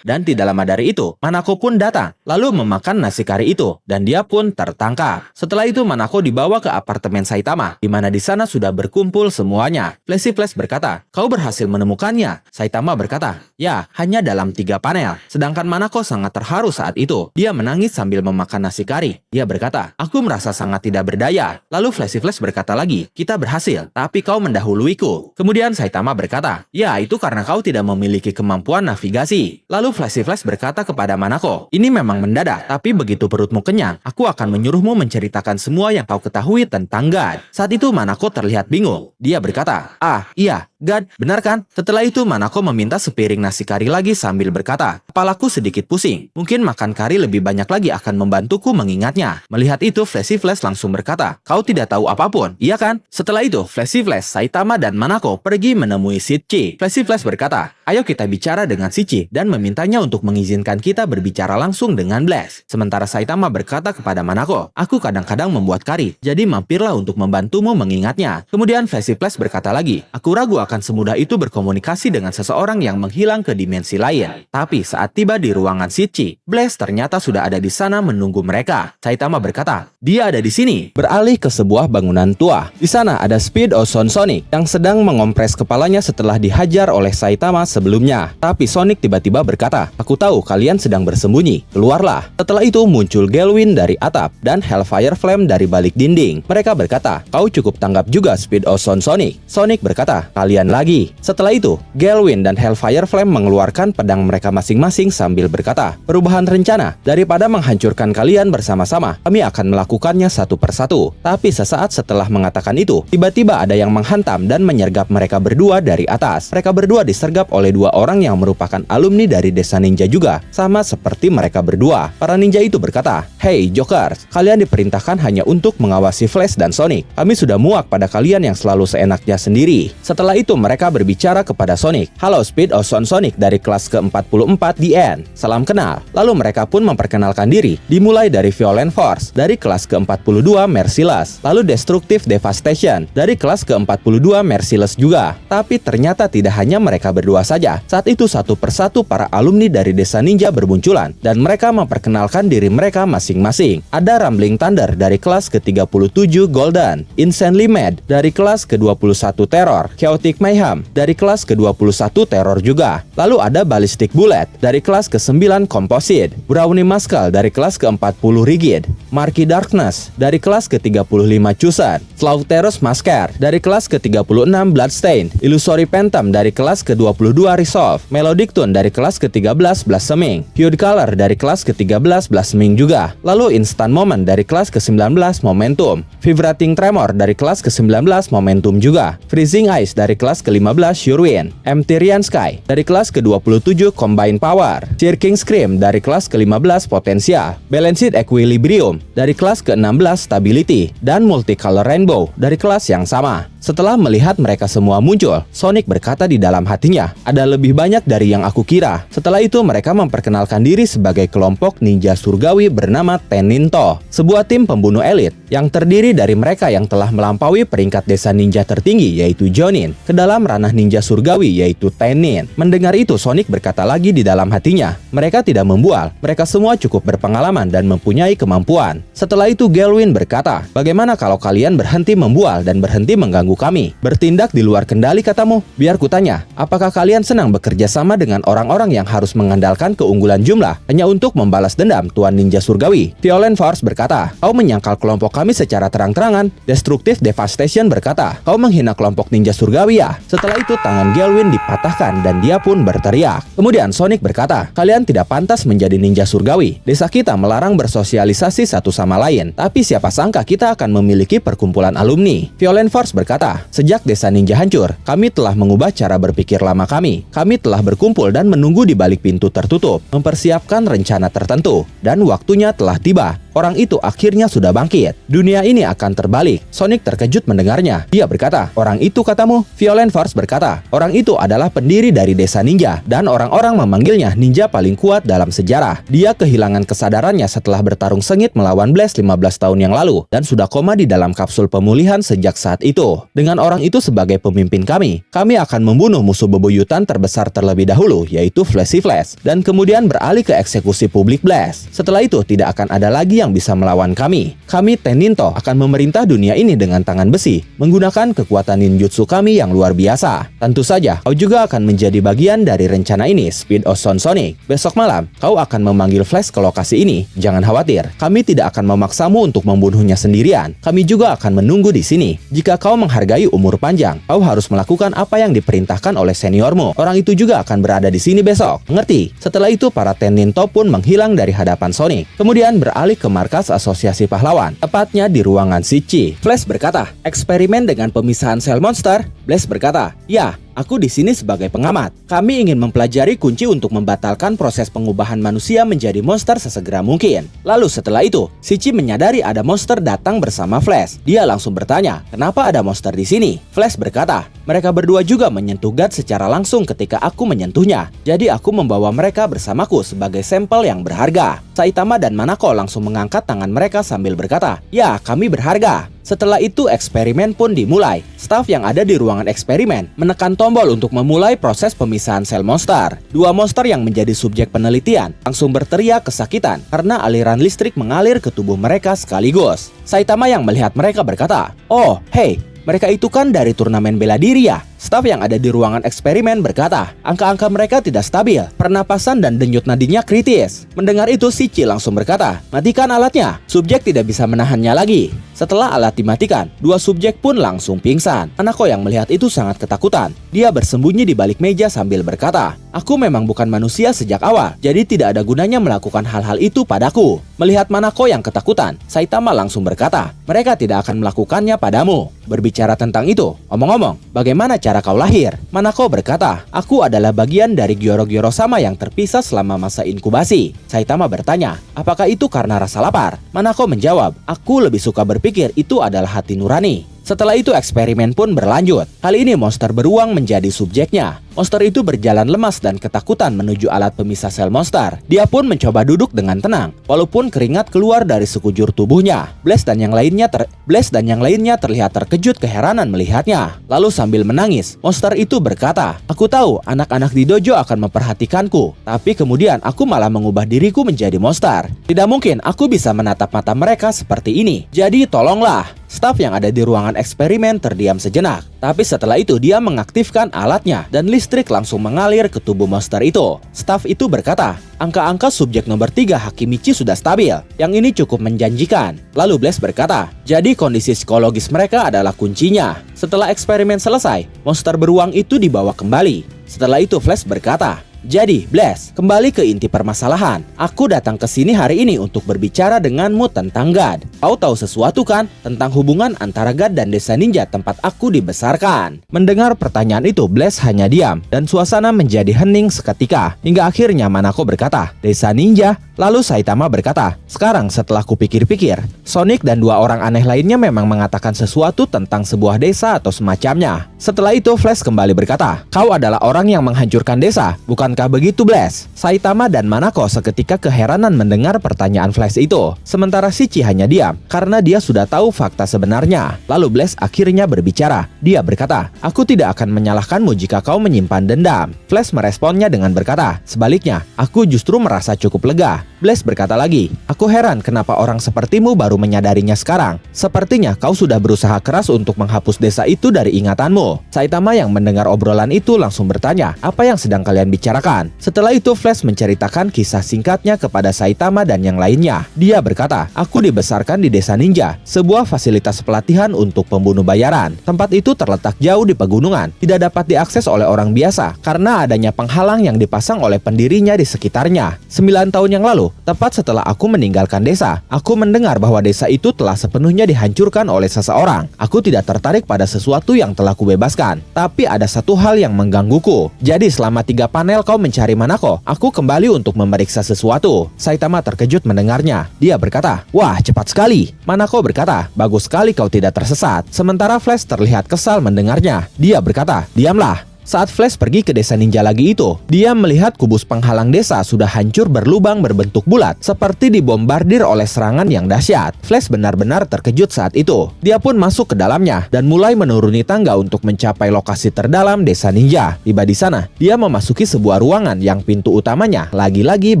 Dan tidak lama dari itu, Manako pun datang, lalu memakan nasi kari itu, dan dia pun tertangkap. Setelah itu Manako dibawa ke apartemen Saitama, di mana di sana sudah berkumpul semuanya. Flashy Flash berkata, kau berhasil menemukannya. bertanya. Saitama berkata, "Ya, hanya dalam 3 panel." Sedangkan Manako sangat terharu saat itu. Dia menangis sambil memakan nasi kari. Dia berkata, "Aku merasa sangat tidak berdaya." Lalu Flashy Flash berkata lagi, "Kita berhasil, tapi kau mendahuluiku." Kemudian Saitama berkata, "Ya, itu karena kau tidak memiliki kemampuan navigasi." Lalu Flashy Flash berkata kepada Manako, "Ini memang mendadak, tapi begitu perutmu kenyang, aku akan menyuruhmu menceritakan semua yang kau ketahui tentang God." Saat itu Manako terlihat bingung. Dia berkata, "Ah, iya, God, benar kan?" Setelah itu Manako meminta sepiring nasi kari lagi sambil berkata, "Kepalaku sedikit pusing. Mungkin makan kari lebih banyak lagi akan membantuku mengingatnya." Melihat itu Flashy Flash langsung berkata, "Kau tidak tahu apapun, iya kan?" Setelah itu Flashy Flash, Saitama, dan Manako pergi menemui Shichi. Flashy Flash berkata, "Ayo kita bicara dengan Shichi dan memintanya untuk mengizinkan kita berbicara langsung dengan Blaze." Sementara Saitama berkata kepada Manako, "Aku kadang-kadang membuat kari, jadi mampirlah untuk membantumu mengingatnya." Kemudian Flashy Flash berkata lagi, "Aku ragu akan semudah itu berkomunikasi dengan seseorang yang menghilang ke dimensi lain." Tapi saat tiba di ruangan Shichi, Blaze ternyata sudah ada di sana menunggu mereka. Saitama berkata, "Dia ada di sini." Beralih ke sebuah bangunan tua. Di sana ada Speed Ozone Sonic yang sedang mengompres kepalanya setelah dihajar oleh Saitama sebelumnya. Tapi Sonic tiba-tiba berkata, "Aku tahu kalian sedang bersembunyi. Keluarlah." Setelah itu muncul Galwin dari atap dan Hellfire Flame dari balik dinding. Mereka berkata, "Kau cukup tanggap juga, Speed Ozone Sonic." Sonic berkata, "Kalian lagi." Setelah itu, Galwin dan Hellfire Flame mengeluarkan pedang mereka masing-masing sambil berkata, "Perubahan rencana. Daripada menghancurkan kalian bersama-sama, kami akan melakukannya satu persatu." Tapi sesaat setelah mengatakan itu, tiba-tiba ada yang menghantam dan menyergap mereka berdua dari atas. Mereka berdua disergap oleh 2 orang yang merupakan alumni dari desa ninja juga, sama seperti mereka berdua. Para ninja itu berkata, "Hey Jokers, kalian diperintahkan hanya untuk mengawasi Flash dan Sonic. Kami sudah muak pada kalian yang selalu seenaknya sendiri." Setelah itu mereka berbicara kepada Sonic, "Halo Speed Ozone Sonic dari kelas ke-44 DN. Salam kenal." Lalu mereka pun memperkenalkan diri, dimulai dari Violent Force dari kelas ke-42 Merciless, lalu Destructive Devastation dari kelas ke-42 Merciless juga. Tapi ternyata tidak hanya mereka berdua saja. Saat itu satu persatu para alumni dari desa ninja bermunculan dan mereka memperkenalkan diri mereka masing-masing. Ada Rumbling Thunder dari kelas ke-37 Golden, Insanely Mad dari kelas ke-21 Terror, Chaotic Mayhem dari kelas ke-21 Terror juga. Lalu ada Ballistic Bullet dari kelas ke-9 Composite, Brownie Muscle dari kelas ke-40 Rigid, Marky Darkness dari kelas ke-35 Chosen, Slaughterous Masker dari kelas ke-36 Bloodstain, Illusory Phantom dari kelas ke-22 Resolve, Melodic Tune dari kelas ke-13 Blossoming, Hued Color dari kelas ke-13 Blossoming juga. Lalu Instant Moment dari kelas ke-19 Momentum, Vibrating Tremor dari kelas ke-19 Momentum juga, Freezing Ice dari kelas ke-15 Surewind, Empyrean Sky dari kelas ke-27 Combine Power, Circling Scream dari kelas ke-15 Potensial, Balanced Equilibrium dari kelas ke-16 Stability, dan Multicolor Rainbow dari kelas yang sama. Setelah melihat mereka semua muncul, Sonic berkata di dalam hatinya, "Ada lebih banyak dari yang aku kira." Setelah itu mereka memperkenalkan diri sebagai kelompok ninja surgawi bernama Teninto, sebuah tim pembunuh elit yang terdiri dari mereka yang telah melampaui peringkat desa ninja tertinggi yaitu Jonin ke dalam ranah ninja surgawi yaitu Tenin. Mendengar itu Sonic berkata lagi di dalam hatinya, "Mereka tidak membual, mereka semua cukup berpengalaman dan mempunyai kemampuan." Setelah itu Galwin berkata, "Bagaimana kalau kalian berhenti membual dan berhenti mengganggu kami? Bertindak di luar kendali katamu? Biar kutanya, apakah kalian senang bekerja sama dengan orang-orang yang harus mengandalkan keunggulan jumlah hanya untuk membalas dendam Tuan Ninja Surgawi?" Violent Force berkata, "Kau menyangkal kelompok kami secara terang-terangan." Destructive Devastation berkata, "Kau menghina kelompok ninja surgawi ya?" Setelah itu tangan Galwin dipatahkan dan dia pun berteriak. Kemudian Sonic berkata, "Kalian tidak pantas menjadi ninja surgawi. Desa kita melarang bersosialisasi satu sama lain, tapi siapa sangka kita akan memiliki perkumpulan alumni." Violent Force berkata, "Sejak desa ninja hancur, kami telah mengubah cara berpikir lama kami. Kami telah berkumpul dan menunggu di balik pintu tertutup, mempersiapkan rencana tertentu, dan waktunya telah tiba. Orang itu akhirnya sudah bangkit. Dunia ini akan terbalik." Sonic terkejut mendengarnya. Dia berkata, "Orang itu katamu?" Violent Force berkata, "Orang itu adalah pendiri dari desa ninja, dan orang-orang memanggilnya ninja paling kuat dalam sejarah. Dia kehilangan kesadarannya setelah bertarung sengit melawan Blaze 15 tahun yang lalu, dan sudah koma di dalam kapsul pemulihan sejak saat itu. Dengan orang itu sebagai pemimpin kami akan membunuh musuh bebuyutan terbesar terlebih dahulu, yaitu Flashy Flash, dan kemudian beralih ke eksekusi publik Blaze. Setelah itu tidak akan ada lagi yang bisa melawan kami. Kami Teninto akan memerintah dunia ini dengan tangan besi, menggunakan kekuatan ninjutsu kami yang luar biasa. Tentu saja, kau juga akan menjadi bagian dari rencana ini, Speed of Sound Sonic. Besok malam, kau akan memanggil Flash ke lokasi ini. Jangan khawatir, kami tidak akan memaksamu untuk membunuhnya sendirian. Kami juga akan menunggu di sini. Jika kau menghargai umur panjang, kau harus melakukan apa yang diperintahkan oleh seniormu. Orang itu juga akan berada di sini besok. Mengerti? Setelah itu, para Teninto pun menghilang dari hadapan Sonic. Kemudian beralih ke markas Asosiasi Pahlawan, tepatnya di ruangan Shichi. Flash berkata, eksperimen dengan pemisahan sel monster. Blaze berkata, ya, aku di sini sebagai pengamat. Kami ingin mempelajari kunci untuk membatalkan proses pengubahan manusia menjadi monster sesegera mungkin. Lalu setelah itu, Shichi menyadari ada monster datang bersama Flash. Dia langsung bertanya, kenapa ada monster di sini? Flash berkata, mereka berdua juga menyentuh God secara langsung ketika aku menyentuhnya. Jadi aku membawa mereka bersamaku sebagai sampel yang berharga. Saitama dan Manako langsung mengangkat tangan mereka sambil berkata, ya, kami berharga. Setelah itu eksperimen pun dimulai. Staf yang ada di ruangan eksperimen menekan tombol untuk memulai proses pemisahan sel monster. Dua monster yang menjadi subjek penelitian langsung berteriak kesakitan karena aliran listrik mengalir ke tubuh mereka sekaligus. Saitama yang melihat mereka berkata, oh, hey, mereka itu kan dari turnamen bela diri ya? Staf yang ada di ruangan eksperimen berkata, angka-angka mereka tidak stabil, pernapasan dan denyut nadinya kritis. Mendengar itu, Shichi langsung berkata, matikan alatnya, subjek tidak bisa menahannya lagi. Setelah alat dimatikan, dua subjek pun langsung pingsan. Manako yang melihat itu sangat ketakutan. Dia bersembunyi di balik meja sambil berkata, aku memang bukan manusia sejak awal, jadi tidak ada gunanya melakukan hal-hal itu padaku. Melihat Manako yang ketakutan, Saitama langsung berkata, mereka tidak akan melakukannya padamu. Berbicara tentang itu, omong-omong, bagaimana cara kau lahir? Manako berkata, aku adalah bagian dari Gyoro-Gyoro sama yang terpisah selama masa inkubasi. Saitama bertanya, apakah itu karena rasa lapar? Manako menjawab, aku lebih suka berpikir itu adalah hati nurani. Setelah itu eksperimen pun berlanjut. Kali ini monster beruang menjadi subjeknya. Monster itu berjalan lemas dan ketakutan menuju alat pemisah sel monster. Dia pun mencoba duduk dengan tenang, walaupun keringat keluar dari sekujur tubuhnya. Blaze dan yang lainnya terlihat terkejut keheranan melihatnya. Lalu sambil menangis, monster itu berkata, aku tahu anak-anak di dojo akan memperhatikanku, tapi kemudian aku malah mengubah diriku menjadi monster. Tidak mungkin aku bisa menatap mata mereka seperti ini. Jadi tolonglah. Staf yang ada di ruangan eksperimen terdiam sejenak. Tapi setelah itu dia mengaktifkan alatnya dan listrik langsung mengalir ke tubuh monster itu. Staf itu berkata, angka-angka subjek nomor 3 Hakimichi sudah stabil. Yang ini cukup menjanjikan. Lalu Blaze berkata, jadi kondisi psikologis mereka adalah kuncinya. Setelah eksperimen selesai, monster beruang itu dibawa kembali. Setelah itu Flash berkata, jadi, Blaze, kembali ke inti permasalahan. Aku datang ke sini hari ini untuk berbicara denganmu tentang God. Kau tahu sesuatu kan tentang hubungan antara God dan desa ninja tempat aku dibesarkan? Mendengar pertanyaan itu, Blaze hanya diam dan suasana menjadi hening seketika. Hingga akhirnya Manako berkata, desa ninja? Lalu Saitama berkata, sekarang setelah kupikir-pikir, Sonic dan dua orang aneh lainnya memang mengatakan sesuatu tentang sebuah desa atau semacamnya. Setelah itu Flash kembali berkata, kau adalah orang yang menghancurkan desa, bukankah begitu Blaze? Saitama dan Manako seketika keheranan mendengar pertanyaan Flash itu. Sementara Shichi hanya diam, karena dia sudah tahu fakta sebenarnya. Lalu Blaze akhirnya berbicara. Dia berkata, aku tidak akan menyalahkanmu jika kau menyimpan dendam. Flash meresponnya dengan berkata, sebaliknya, aku justru merasa cukup lega. Blaze berkata lagi, aku heran kenapa orang sepertimu baru menyadarinya sekarang. Sepertinya kau sudah berusaha keras untuk menghapus desa itu dari ingatanmu. Saitama yang mendengar obrolan itu langsung bertanya, apa yang sedang kalian bicarakan? Setelah itu Flash menceritakan kisah singkatnya kepada Saitama dan yang lainnya. Dia berkata, aku dibesarkan di desa ninja, sebuah fasilitas pelatihan untuk pembunuh bayaran. Tempat itu terletak jauh di pegunungan, tidak dapat diakses oleh orang biasa karena adanya penghalang yang dipasang oleh pendirinya di sekitarnya. 9 tahun yang lalu, tepat setelah aku meninggalkan desa, aku mendengar bahwa desa itu telah sepenuhnya dihancurkan oleh seseorang. Aku tidak tertarik pada sesuatu yang telah kubebaskan, tapi ada satu hal yang menggangguku. Jadi selama 3 panel kau mencari Manako, aku kembali untuk memeriksa sesuatu. Saitama terkejut mendengarnya. Dia berkata, wah cepat sekali. Manako berkata, bagus sekali kau tidak tersesat. Sementara Flash terlihat kesal mendengarnya. Dia berkata, diamlah. Saat Flash pergi ke desa ninja lagi itu, dia melihat kubus penghalang desa sudah hancur berlubang berbentuk bulat, seperti dibombardir oleh serangan yang dahsyat. Flash benar-benar terkejut saat itu. Dia pun masuk ke dalamnya dan mulai menuruni tangga untuk mencapai lokasi terdalam desa ninja. Tiba di sana, dia memasuki sebuah ruangan yang pintu utamanya lagi-lagi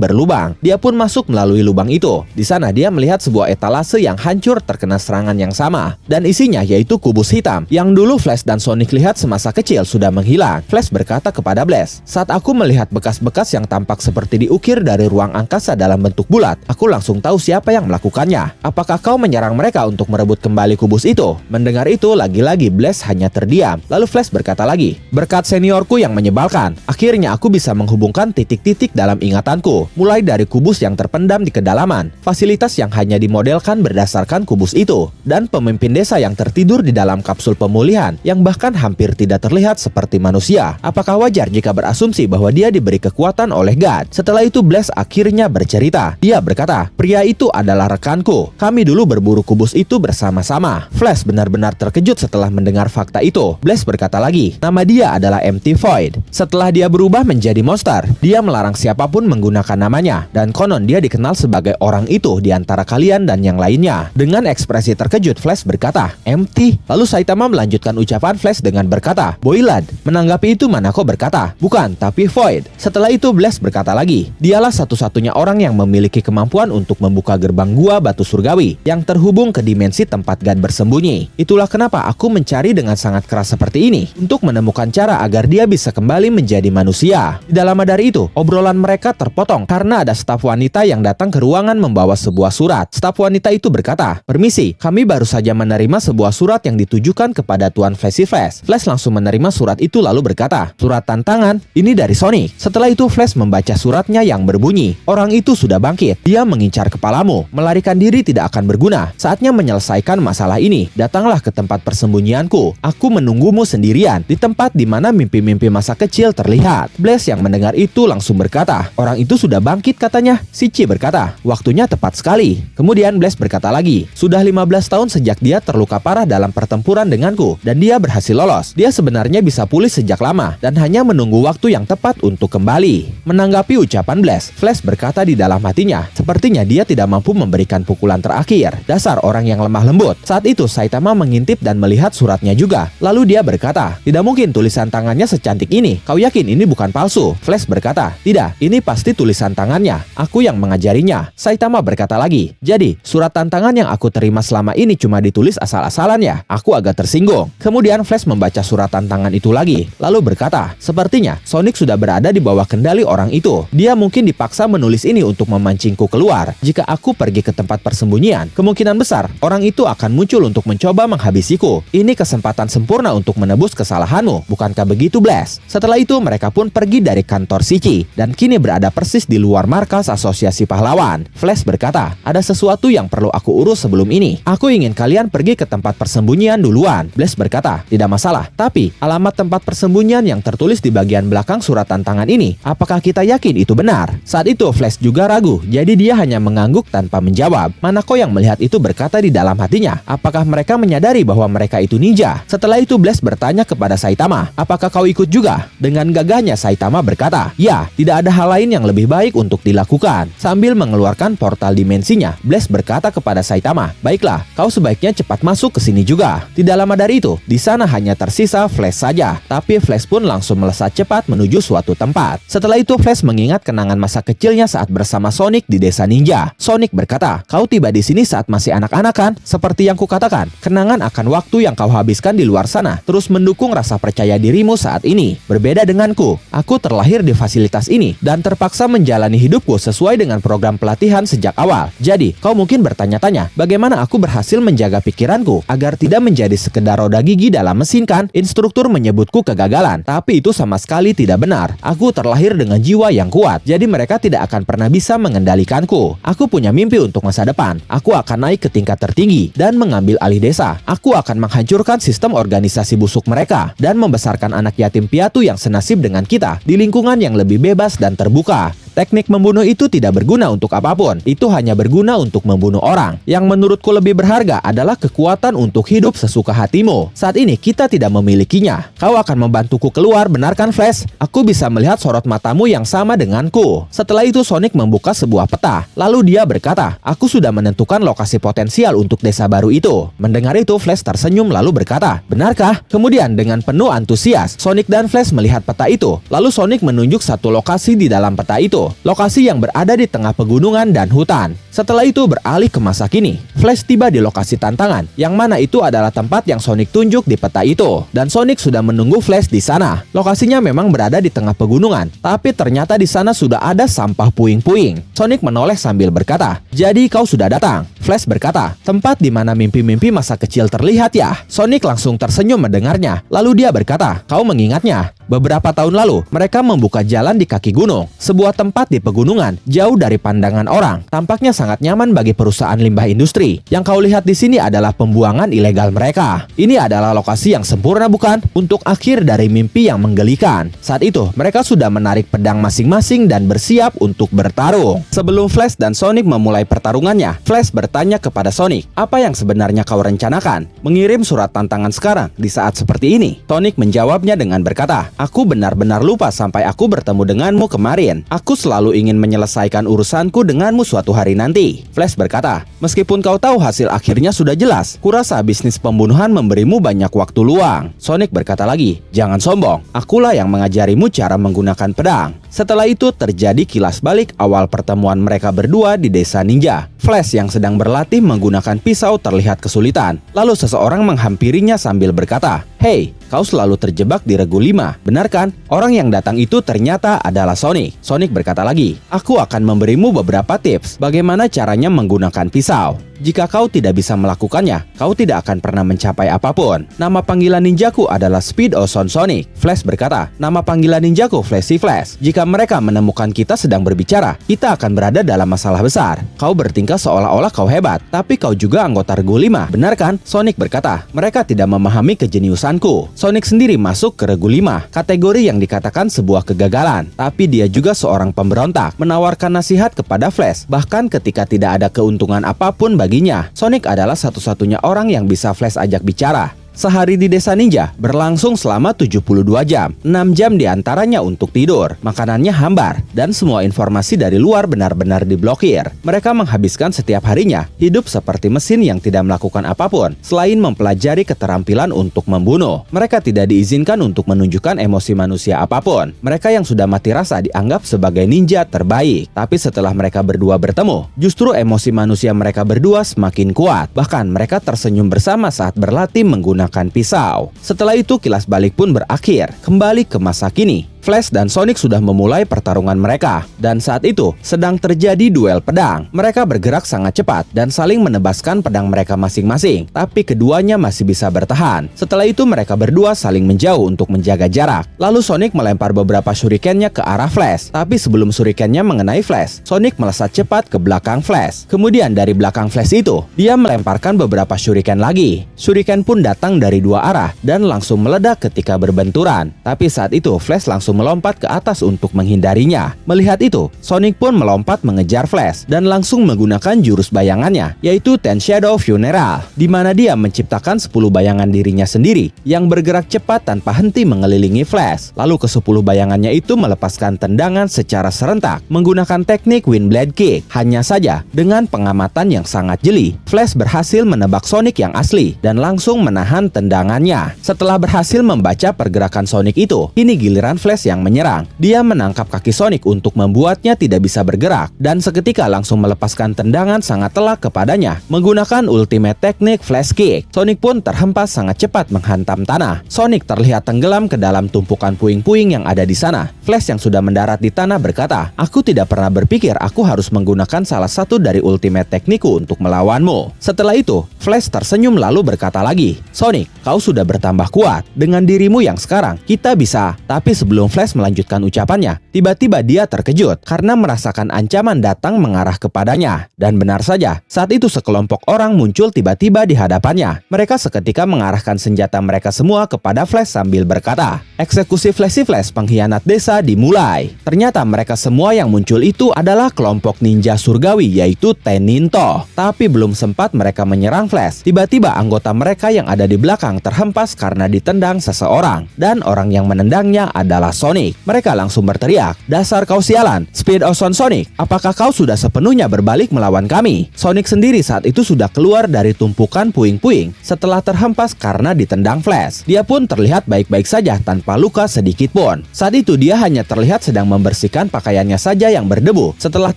berlubang. Dia pun masuk melalui lubang itu. Di sana dia melihat sebuah etalase yang hancur terkena serangan yang sama, dan isinya yaitu kubus hitam yang dulu Flash dan Sonic lihat semasa kecil sudah menghilang. Flash berkata kepada Blaze, "Saat aku melihat bekas-bekas yang tampak seperti diukir dari ruang angkasa dalam bentuk bulat, aku langsung tahu siapa yang melakukannya. Apakah kau menyerang mereka untuk merebut kembali kubus itu?" Mendengar itu, lagi-lagi Blaze hanya terdiam. Lalu Flash berkata lagi, "Berkat seniorku yang menyebalkan, akhirnya aku bisa menghubungkan titik-titik dalam ingatanku, mulai dari kubus yang terpendam di kedalaman, fasilitas yang hanya dimodelkan berdasarkan kubus itu, dan pemimpin desa yang tertidur di dalam kapsul pemulihan yang bahkan hampir tidak terlihat seperti manusia. Apakah wajar jika berasumsi bahwa dia diberi kekuatan oleh God?" Setelah itu Blaze akhirnya bercerita. Dia berkata, "Pria itu adalah rekanku. Kami dulu berburu kubus itu bersama-sama." Flash benar-benar terkejut setelah mendengar fakta itu. Blaze berkata lagi, nama dia adalah MT Void. Setelah dia berubah menjadi monster, dia melarang siapapun menggunakan namanya, dan konon dia dikenal sebagai orang itu di antara kalian dan yang lainnya. Dengan ekspresi terkejut, Flash berkata, "MT?" Lalu Saitama melanjutkan ucapan Flash dengan berkata, "Boylad." Menanggapi itu Manako berkata, "Bukan, tapi Void." Setelah itu Blaze berkata lagi, "Dialah satu-satunya orang yang memiliki kemampuan untuk membuka gerbang gua batu surgawi yang terhubung ke dimensi tempat God bersembunyi. Itulah kenapa aku mencari dengan sangat keras seperti ini, untuk menemukan cara agar dia bisa kembali menjadi manusia." Tidak lama dari itu, obrolan mereka terpotong karena ada staf wanita yang datang ke ruangan membawa sebuah surat. Staf wanita itu berkata, "Permisi, kami baru saja menerima sebuah surat yang ditujukan kepada Tuan Flashy Flash." Flash langsung menerima surat itu lalu berkata, "Surat tantangan? Ini dari Sonic." Setelah itu Flash membaca suratnya yang berbunyi, "Orang itu sudah bangkit. Dia mengincar kepalamu. Melarikan diri tidak akan berguna. Saatnya menyelesaikan masalah ini. Datanglah ke tempat persembunyianku. Aku menunggumu sendirian di tempat di mana mimpi-mimpi masa kecil terlihat." Blaze yang mendengar itu langsung berkata, "Orang itu sudah bangkit katanya." Shichi berkata, "Waktunya tepat sekali." Kemudian Blaze berkata lagi, "Sudah 15 tahun sejak dia terluka parah dalam pertempuran denganku, dan dia berhasil lolos. Dia sebenarnya bisa pulih sejak lama dan hanya menunggu waktu yang tepat untuk kembali." Menanggapi ucapan Blaze, Flash berkata di dalam hatinya, sepertinya dia tidak mampu memberikan pukulan terakhir. Dasar orang yang lemah lembut. Saat itu Saitama mengintip dan melihat suratnya juga. Lalu dia berkata, "Tidak mungkin tulisan tangannya secantik ini. Kau yakin ini bukan palsu?" Flash berkata, "Tidak, ini pasti tulisan tangannya. Aku yang mengajarinya." Saitama berkata lagi, "Jadi, surat tantangan yang aku terima selama ini cuma ditulis asal-asalan ya?" Aku agak tersinggung. Kemudian Flash membaca surat tantangan itu lagi, lalu berkata, "Sepertinya Sonic sudah berada di bawah kendali orang itu. Dia mungkin dipaksa menulis ini untuk memancingku keluar. Jika aku pergi ke tempat persembunyian, kemungkinan besar orang itu akan muncul untuk mencoba menghabisiku. Ini kesempatan sempurna untuk menebus kesalahanmu, bukankah begitu, Blaze?" Setelah itu mereka pun pergi dari kantor Shichi dan kini berada persis di luar markas Asosiasi Pahlawan. Flash berkata, "Ada sesuatu yang perlu aku urus sebelum ini. Aku ingin kalian pergi ke tempat persembunyian duluan." Blaze berkata, "Tidak masalah, tapi alamat tempat persembunyian yang tertulis di bagian belakang surat tantangan ini, apakah kita yakin itu benar?" Saat itu Flash juga ragu, jadi dia hanya mengangguk tanpa menjawab. Manako yang melihat itu berkata di dalam hatinya, apakah mereka menyadari bahwa mereka itu ninja? Setelah itu Blaze bertanya kepada Saitama, "Apakah kau ikut juga?" Dengan gagahnya Saitama berkata, "Ya, tidak ada hal lain yang lebih baik untuk dilakukan." Sambil mengeluarkan portal dimensinya, Blaze berkata kepada Saitama, "Baiklah, kau sebaiknya cepat masuk ke sini juga." Tidak lama dari itu, di sana hanya tersisa Flash saja, tapi Flash pun langsung melesat cepat menuju suatu tempat. Setelah itu Flash mengingat kenangan masa kecilnya saat bersama Sonic di desa ninja. Sonic berkata, "Kau tiba di sini saat masih anak-anak kan? Seperti yang kukatakan, kenangan akan waktu yang kau habiskan di luar sana terus mendukung rasa percaya dirimu saat ini. Berbeda denganku, aku terlahir di fasilitas ini dan terpaksa menjalani hidupku sesuai dengan program pelatihan sejak awal. Jadi, kau mungkin bertanya-tanya, bagaimana aku berhasil menjaga pikiranku agar tidak menjadi sekedar roda gigi dalam mesin kan? Instruktur menyebutku kegagalan, tapi itu sama sekali tidak benar. Aku terlahir dengan jiwa yang kuat, jadi mereka tidak akan pernah bisa mengendalikanku. Aku punya mimpi untuk masa depan. Aku akan naik ke tingkat tertinggi dan mengambil alih desa. Aku akan menghancurkan sistem organisasi busuk mereka dan membesarkan anak yatim piatu yang senasib dengan kita di lingkungan yang lebih bebas dan terbuka. Teknik membunuh itu tidak berguna untuk apapun. Itu hanya berguna untuk membunuh orang. Yang menurutku lebih berharga adalah kekuatan untuk hidup sesuka hatimu. Saat ini kita tidak memilikinya. Kau akan membantuku keluar, benarkan Flash? Aku bisa melihat sorot matamu yang sama denganku. Setelah itu Sonic membuka sebuah peta. Lalu dia berkata, aku sudah menentukan lokasi potensial untuk desa baru itu. Mendengar itu Flash tersenyum lalu berkata, benarkah? Kemudian dengan penuh antusias, Sonic dan Flash melihat peta itu. Lalu Sonic menunjuk satu lokasi di dalam peta itu. Lokasi yang berada di tengah pegunungan dan hutan. Setelah itu beralih ke masa kini. Flash tiba di lokasi tantangan, yang mana itu adalah tempat yang Sonic tunjuk di peta itu. Dan Sonic sudah menunggu Flash di sana. Lokasinya memang berada di tengah pegunungan, tapi ternyata di sana sudah ada sampah puing-puing. Sonic menoleh sambil berkata, jadi kau sudah datang. Flash berkata, tempat di mana mimpi-mimpi masa kecil terlihat ya. Sonic langsung tersenyum mendengarnya. Lalu dia berkata, kau mengingatnya. Beberapa tahun lalu, mereka membuka jalan di kaki gunung, sebuah tempat di pegunungan, jauh dari pandangan orang. Tampaknya sangat nyaman bagi perusahaan limbah industri. Yang kau lihat di sini adalah pembuangan ilegal mereka. Ini adalah lokasi yang sempurna bukan? Untuk akhir dari mimpi yang menggelikan. Saat itu, mereka sudah menarik pedang masing-masing dan bersiap untuk bertarung. Sebelum Flash dan Sonic memulai pertarungannya, Flash bertanya kepada Sonic, apa yang sebenarnya kau rencanakan? Mengirim surat tantangan sekarang di saat seperti ini? Sonic menjawabnya dengan berkata, aku benar-benar lupa sampai aku bertemu denganmu kemarin. Aku selalu ingin menyelesaikan urusanku denganmu suatu hari nanti. Flash berkata, meskipun kau tahu hasil akhirnya sudah jelas, kurasa bisnis pembunuhan memberimu banyak waktu luang. Sonic berkata lagi, jangan sombong, akulah yang mengajarimu cara menggunakan pedang. Setelah itu terjadi kilas balik awal pertemuan mereka berdua di desa ninja. Flash yang sedang berlatih menggunakan pisau terlihat kesulitan. Lalu seseorang menghampirinya sambil berkata, hei, kau selalu terjebak di regu 5, benar kan? Orang yang datang itu ternyata adalah Sonic. Sonic berkata lagi, aku akan memberimu beberapa tips bagaimana caranya menggunakan pisau. Jika kau tidak bisa melakukannya, kau tidak akan pernah mencapai apapun. Nama panggilan ninjaku adalah Speed Ozone Sonic. Flash berkata, nama panggilan ninjaku Flashy Flash. Jika mereka menemukan kita sedang berbicara, kita akan berada dalam masalah besar. Kau bertingkah seolah-olah kau hebat, tapi kau juga anggota regu 5, benar kan? Sonic berkata, mereka tidak memahami kejeniusanku. Sonic sendiri masuk ke regu 5, kategori yang dikatakan sebuah kegagalan. Tapi dia juga seorang pemberontak, menawarkan nasihat kepada Flash. Bahkan ketika tidak ada keuntungan apapun baginya, Sonic adalah satu-satunya orang yang bisa Flash ajak bicara. Sehari di desa ninja berlangsung selama 72 jam. 6 jam diantaranya untuk tidur, makanannya hambar, dan semua informasi dari luar benar-benar diblokir. Mereka menghabiskan setiap harinya hidup seperti mesin yang tidak melakukan apapun selain mempelajari keterampilan untuk membunuh. Mereka tidak diizinkan untuk menunjukkan emosi manusia apapun. Mereka yang sudah mati rasa dianggap sebagai ninja terbaik. Tapi setelah mereka berdua bertemu, justru emosi manusia mereka berdua semakin kuat. Bahkan mereka tersenyum bersama saat berlatih menggunakan pisau. Setelah itu kilas balik pun berakhir. Kembali ke masa kini, Flash dan Sonic sudah memulai pertarungan mereka. Dan saat itu sedang terjadi duel pedang. Mereka bergerak sangat cepat dan saling menebaskan pedang mereka masing-masing. Tapi keduanya masih bisa bertahan. Setelah itu mereka berdua saling menjauh untuk menjaga jarak. Lalu Sonic melempar beberapa shurikennya ke arah Flash. Tapi sebelum shurikennya mengenai Flash, Sonic melesat cepat ke belakang Flash. Kemudian dari belakang Flash itu, dia melemparkan beberapa shuriken lagi. Shuriken pun datang dari dua arah dan langsung meledak ketika berbenturan. Tapi saat itu Flash langsung melompat ke atas untuk menghindarinya. Melihat itu, Sonic pun melompat mengejar Flash dan langsung menggunakan jurus bayangannya, yaitu Ten Shadow Funeral, di mana dia menciptakan 10 bayangan dirinya sendiri yang bergerak cepat tanpa henti mengelilingi Flash. Lalu ke-10 bayangannya itu melepaskan tendangan secara serentak menggunakan teknik Wind Blade Kick. Hanya saja, dengan pengamatan yang sangat jeli, Flash berhasil menebak Sonic yang asli dan langsung menahan tendangannya. Setelah berhasil membaca pergerakan Sonic itu, kini giliran Flash yang menyerang. Dia menangkap kaki Sonic untuk membuatnya tidak bisa bergerak dan seketika langsung melepaskan tendangan sangat telak kepadanya menggunakan ultimate teknik Flash Kick. Sonic pun terhempas sangat cepat menghantam tanah. Sonic terlihat tenggelam ke dalam tumpukan puing-puing yang ada di sana. Flash yang sudah mendarat di tanah berkata, aku tidak pernah berpikir aku harus menggunakan salah satu dari ultimate teknikku untuk melawanmu. Setelah itu, Flash tersenyum lalu berkata lagi, Sonic, kau sudah bertambah kuat. Dengan dirimu yang sekarang, kita bisa. Tapi sebelum Flash melanjutkan ucapannya, Tiba-tiba dia terkejut karena merasakan ancaman datang mengarah kepadanya. Dan benar saja, saat itu sekelompok orang muncul tiba-tiba di hadapannya. Mereka seketika mengarahkan senjata mereka semua kepada Flash sambil berkata, "Eksekusi Flash pengkhianat desa dimulai." Ternyata mereka semua yang muncul itu adalah kelompok ninja surgawi yaitu Teninto. Tapi belum sempat mereka menyerang Flash, tiba-tiba anggota mereka yang ada di belakang terhempas karena ditendang seseorang. Dan orang yang menendangnya adalah Sonic. Mereka langsung berteriak, "Dasar kau sialan, Speed Ozone Sonic, apakah kau sudah sepenuhnya berbalik melawan kami?" Sonic sendiri saat itu sudah keluar dari tumpukan puing-puing setelah terhempas karena ditendang Flash. Dia pun terlihat baik-baik saja tanpa luka sedikit pun. Saat itu dia hanya terlihat sedang membersihkan pakaiannya saja yang berdebu setelah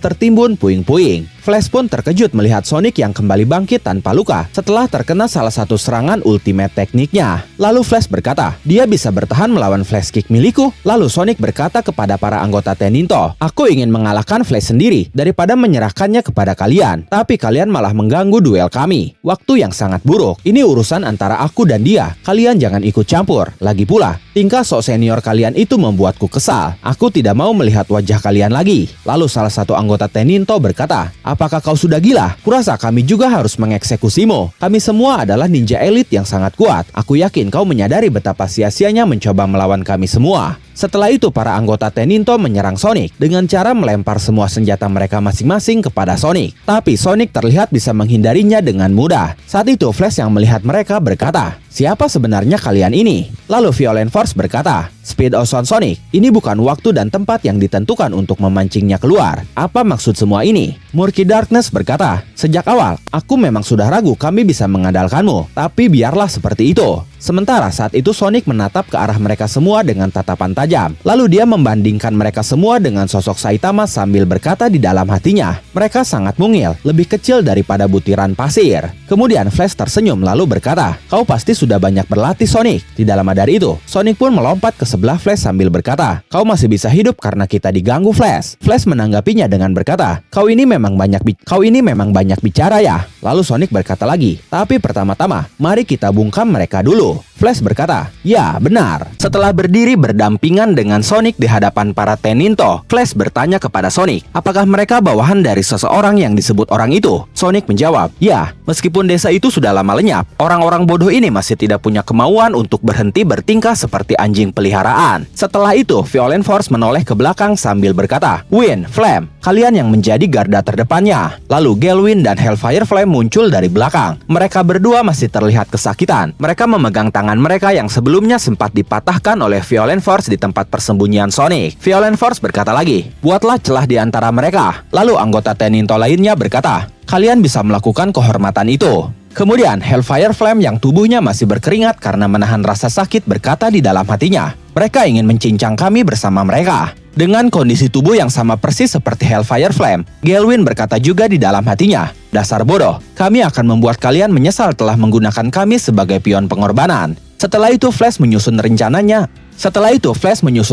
tertimbun puing-puing. Flash pun terkejut melihat Sonic yang kembali bangkit tanpa luka setelah terkena salah satu serangan ultimate tekniknya. Lalu Flash berkata, dia bisa bertahan melawan Flash Kick milikku. Lalu Sonic berkata kepada para anggota Teninto, "Aku ingin mengalahkan Flash sendiri daripada menyerahkannya kepada kalian. Tapi kalian malah mengganggu duel kami. Waktu yang sangat buruk. Ini urusan antara aku dan dia. Kalian jangan ikut campur. Lagi pula, tingkah sok senior kalian itu membuatku kesal. Aku tidak mau melihat wajah kalian lagi." Lalu salah satu anggota Teninto berkata, "Apakah kau sudah gila? Kurasa kami juga harus mengeksekusimu. Kami semua adalah ninja elit yang sangat kuat. Aku yakin kau menyadari betapa sia-sianya mencoba melawan kami semua." Setelah itu para anggota Teninto menyerang Sonic dengan cara melempar semua senjata mereka masing-masing kepada Sonic. Tapi Sonic terlihat bisa menghindarinya dengan mudah. Saat itu Flash yang melihat mereka berkata, "Siapa sebenarnya kalian ini?" Lalu Violent Force berkata, "Speed Ozone Sonic, ini bukan waktu dan tempat yang ditentukan untuk memancingnya keluar. Apa maksud semua ini?" Murky Darkness berkata, "Sejak awal, aku memang sudah ragu kami bisa mengandalkanmu, tapi biarlah seperti itu." Sementara saat itu Sonic menatap ke arah mereka semua dengan tatapan tajam. Lalu dia membandingkan mereka semua dengan sosok Saitama sambil berkata di dalam hatinya, "Mereka sangat mungil, lebih kecil daripada butiran pasir." Kemudian Flash tersenyum lalu berkata, "Kau pasti sudah banyak berlatih Sonic." Tidak lama dari itu, Sonic pun melompat ke sebelah Flash sambil berkata, "Kau masih bisa hidup karena kita diganggu, Flash." Flash menanggapinya dengan berkata, Kau ini memang banyak bicara ya." Lalu Sonic berkata lagi, "Tapi pertama-tama, mari kita bungkam mereka dulu." Flash berkata, "Ya, benar." Setelah berdiri berdampingan dengan Sonic di hadapan para Teninto, Flash bertanya kepada Sonic, apakah mereka bawahan dari seseorang yang disebut orang itu? Sonic menjawab, "Ya, meskipun desa itu sudah lama lenyap, orang-orang bodoh ini masih tidak punya kemauan untuk berhenti bertingkah seperti anjing peliharaan." Setelah itu, Violent Force menoleh ke belakang sambil berkata, "Wind, Flame, kalian yang menjadi garda terdepannya." Lalu Galwin dan Hellfire Flame muncul dari belakang. Mereka berdua masih terlihat kesakitan. Mereka memegang tangan mereka yang sebelumnya sempat dipatahkan oleh Violent Force di tempat persembunyian Sonic. Violent Force berkata lagi, "Buatlah celah di antara mereka." Lalu anggota Teninto lainnya berkata, "Kalian bisa melakukan kehormatan itu." Kemudian Hellfire Flame yang tubuhnya masih berkeringat karena menahan rasa sakit berkata di dalam hatinya, "Mereka ingin mencincang kami bersama mereka." Dengan kondisi tubuh yang sama persis seperti Hellfire Flame, Galwin berkata juga di dalam hatinya, "Dasar bodoh, kami akan membuat kalian menyesal telah menggunakan kami sebagai pion pengorbanan." Setelah itu Flash menyusun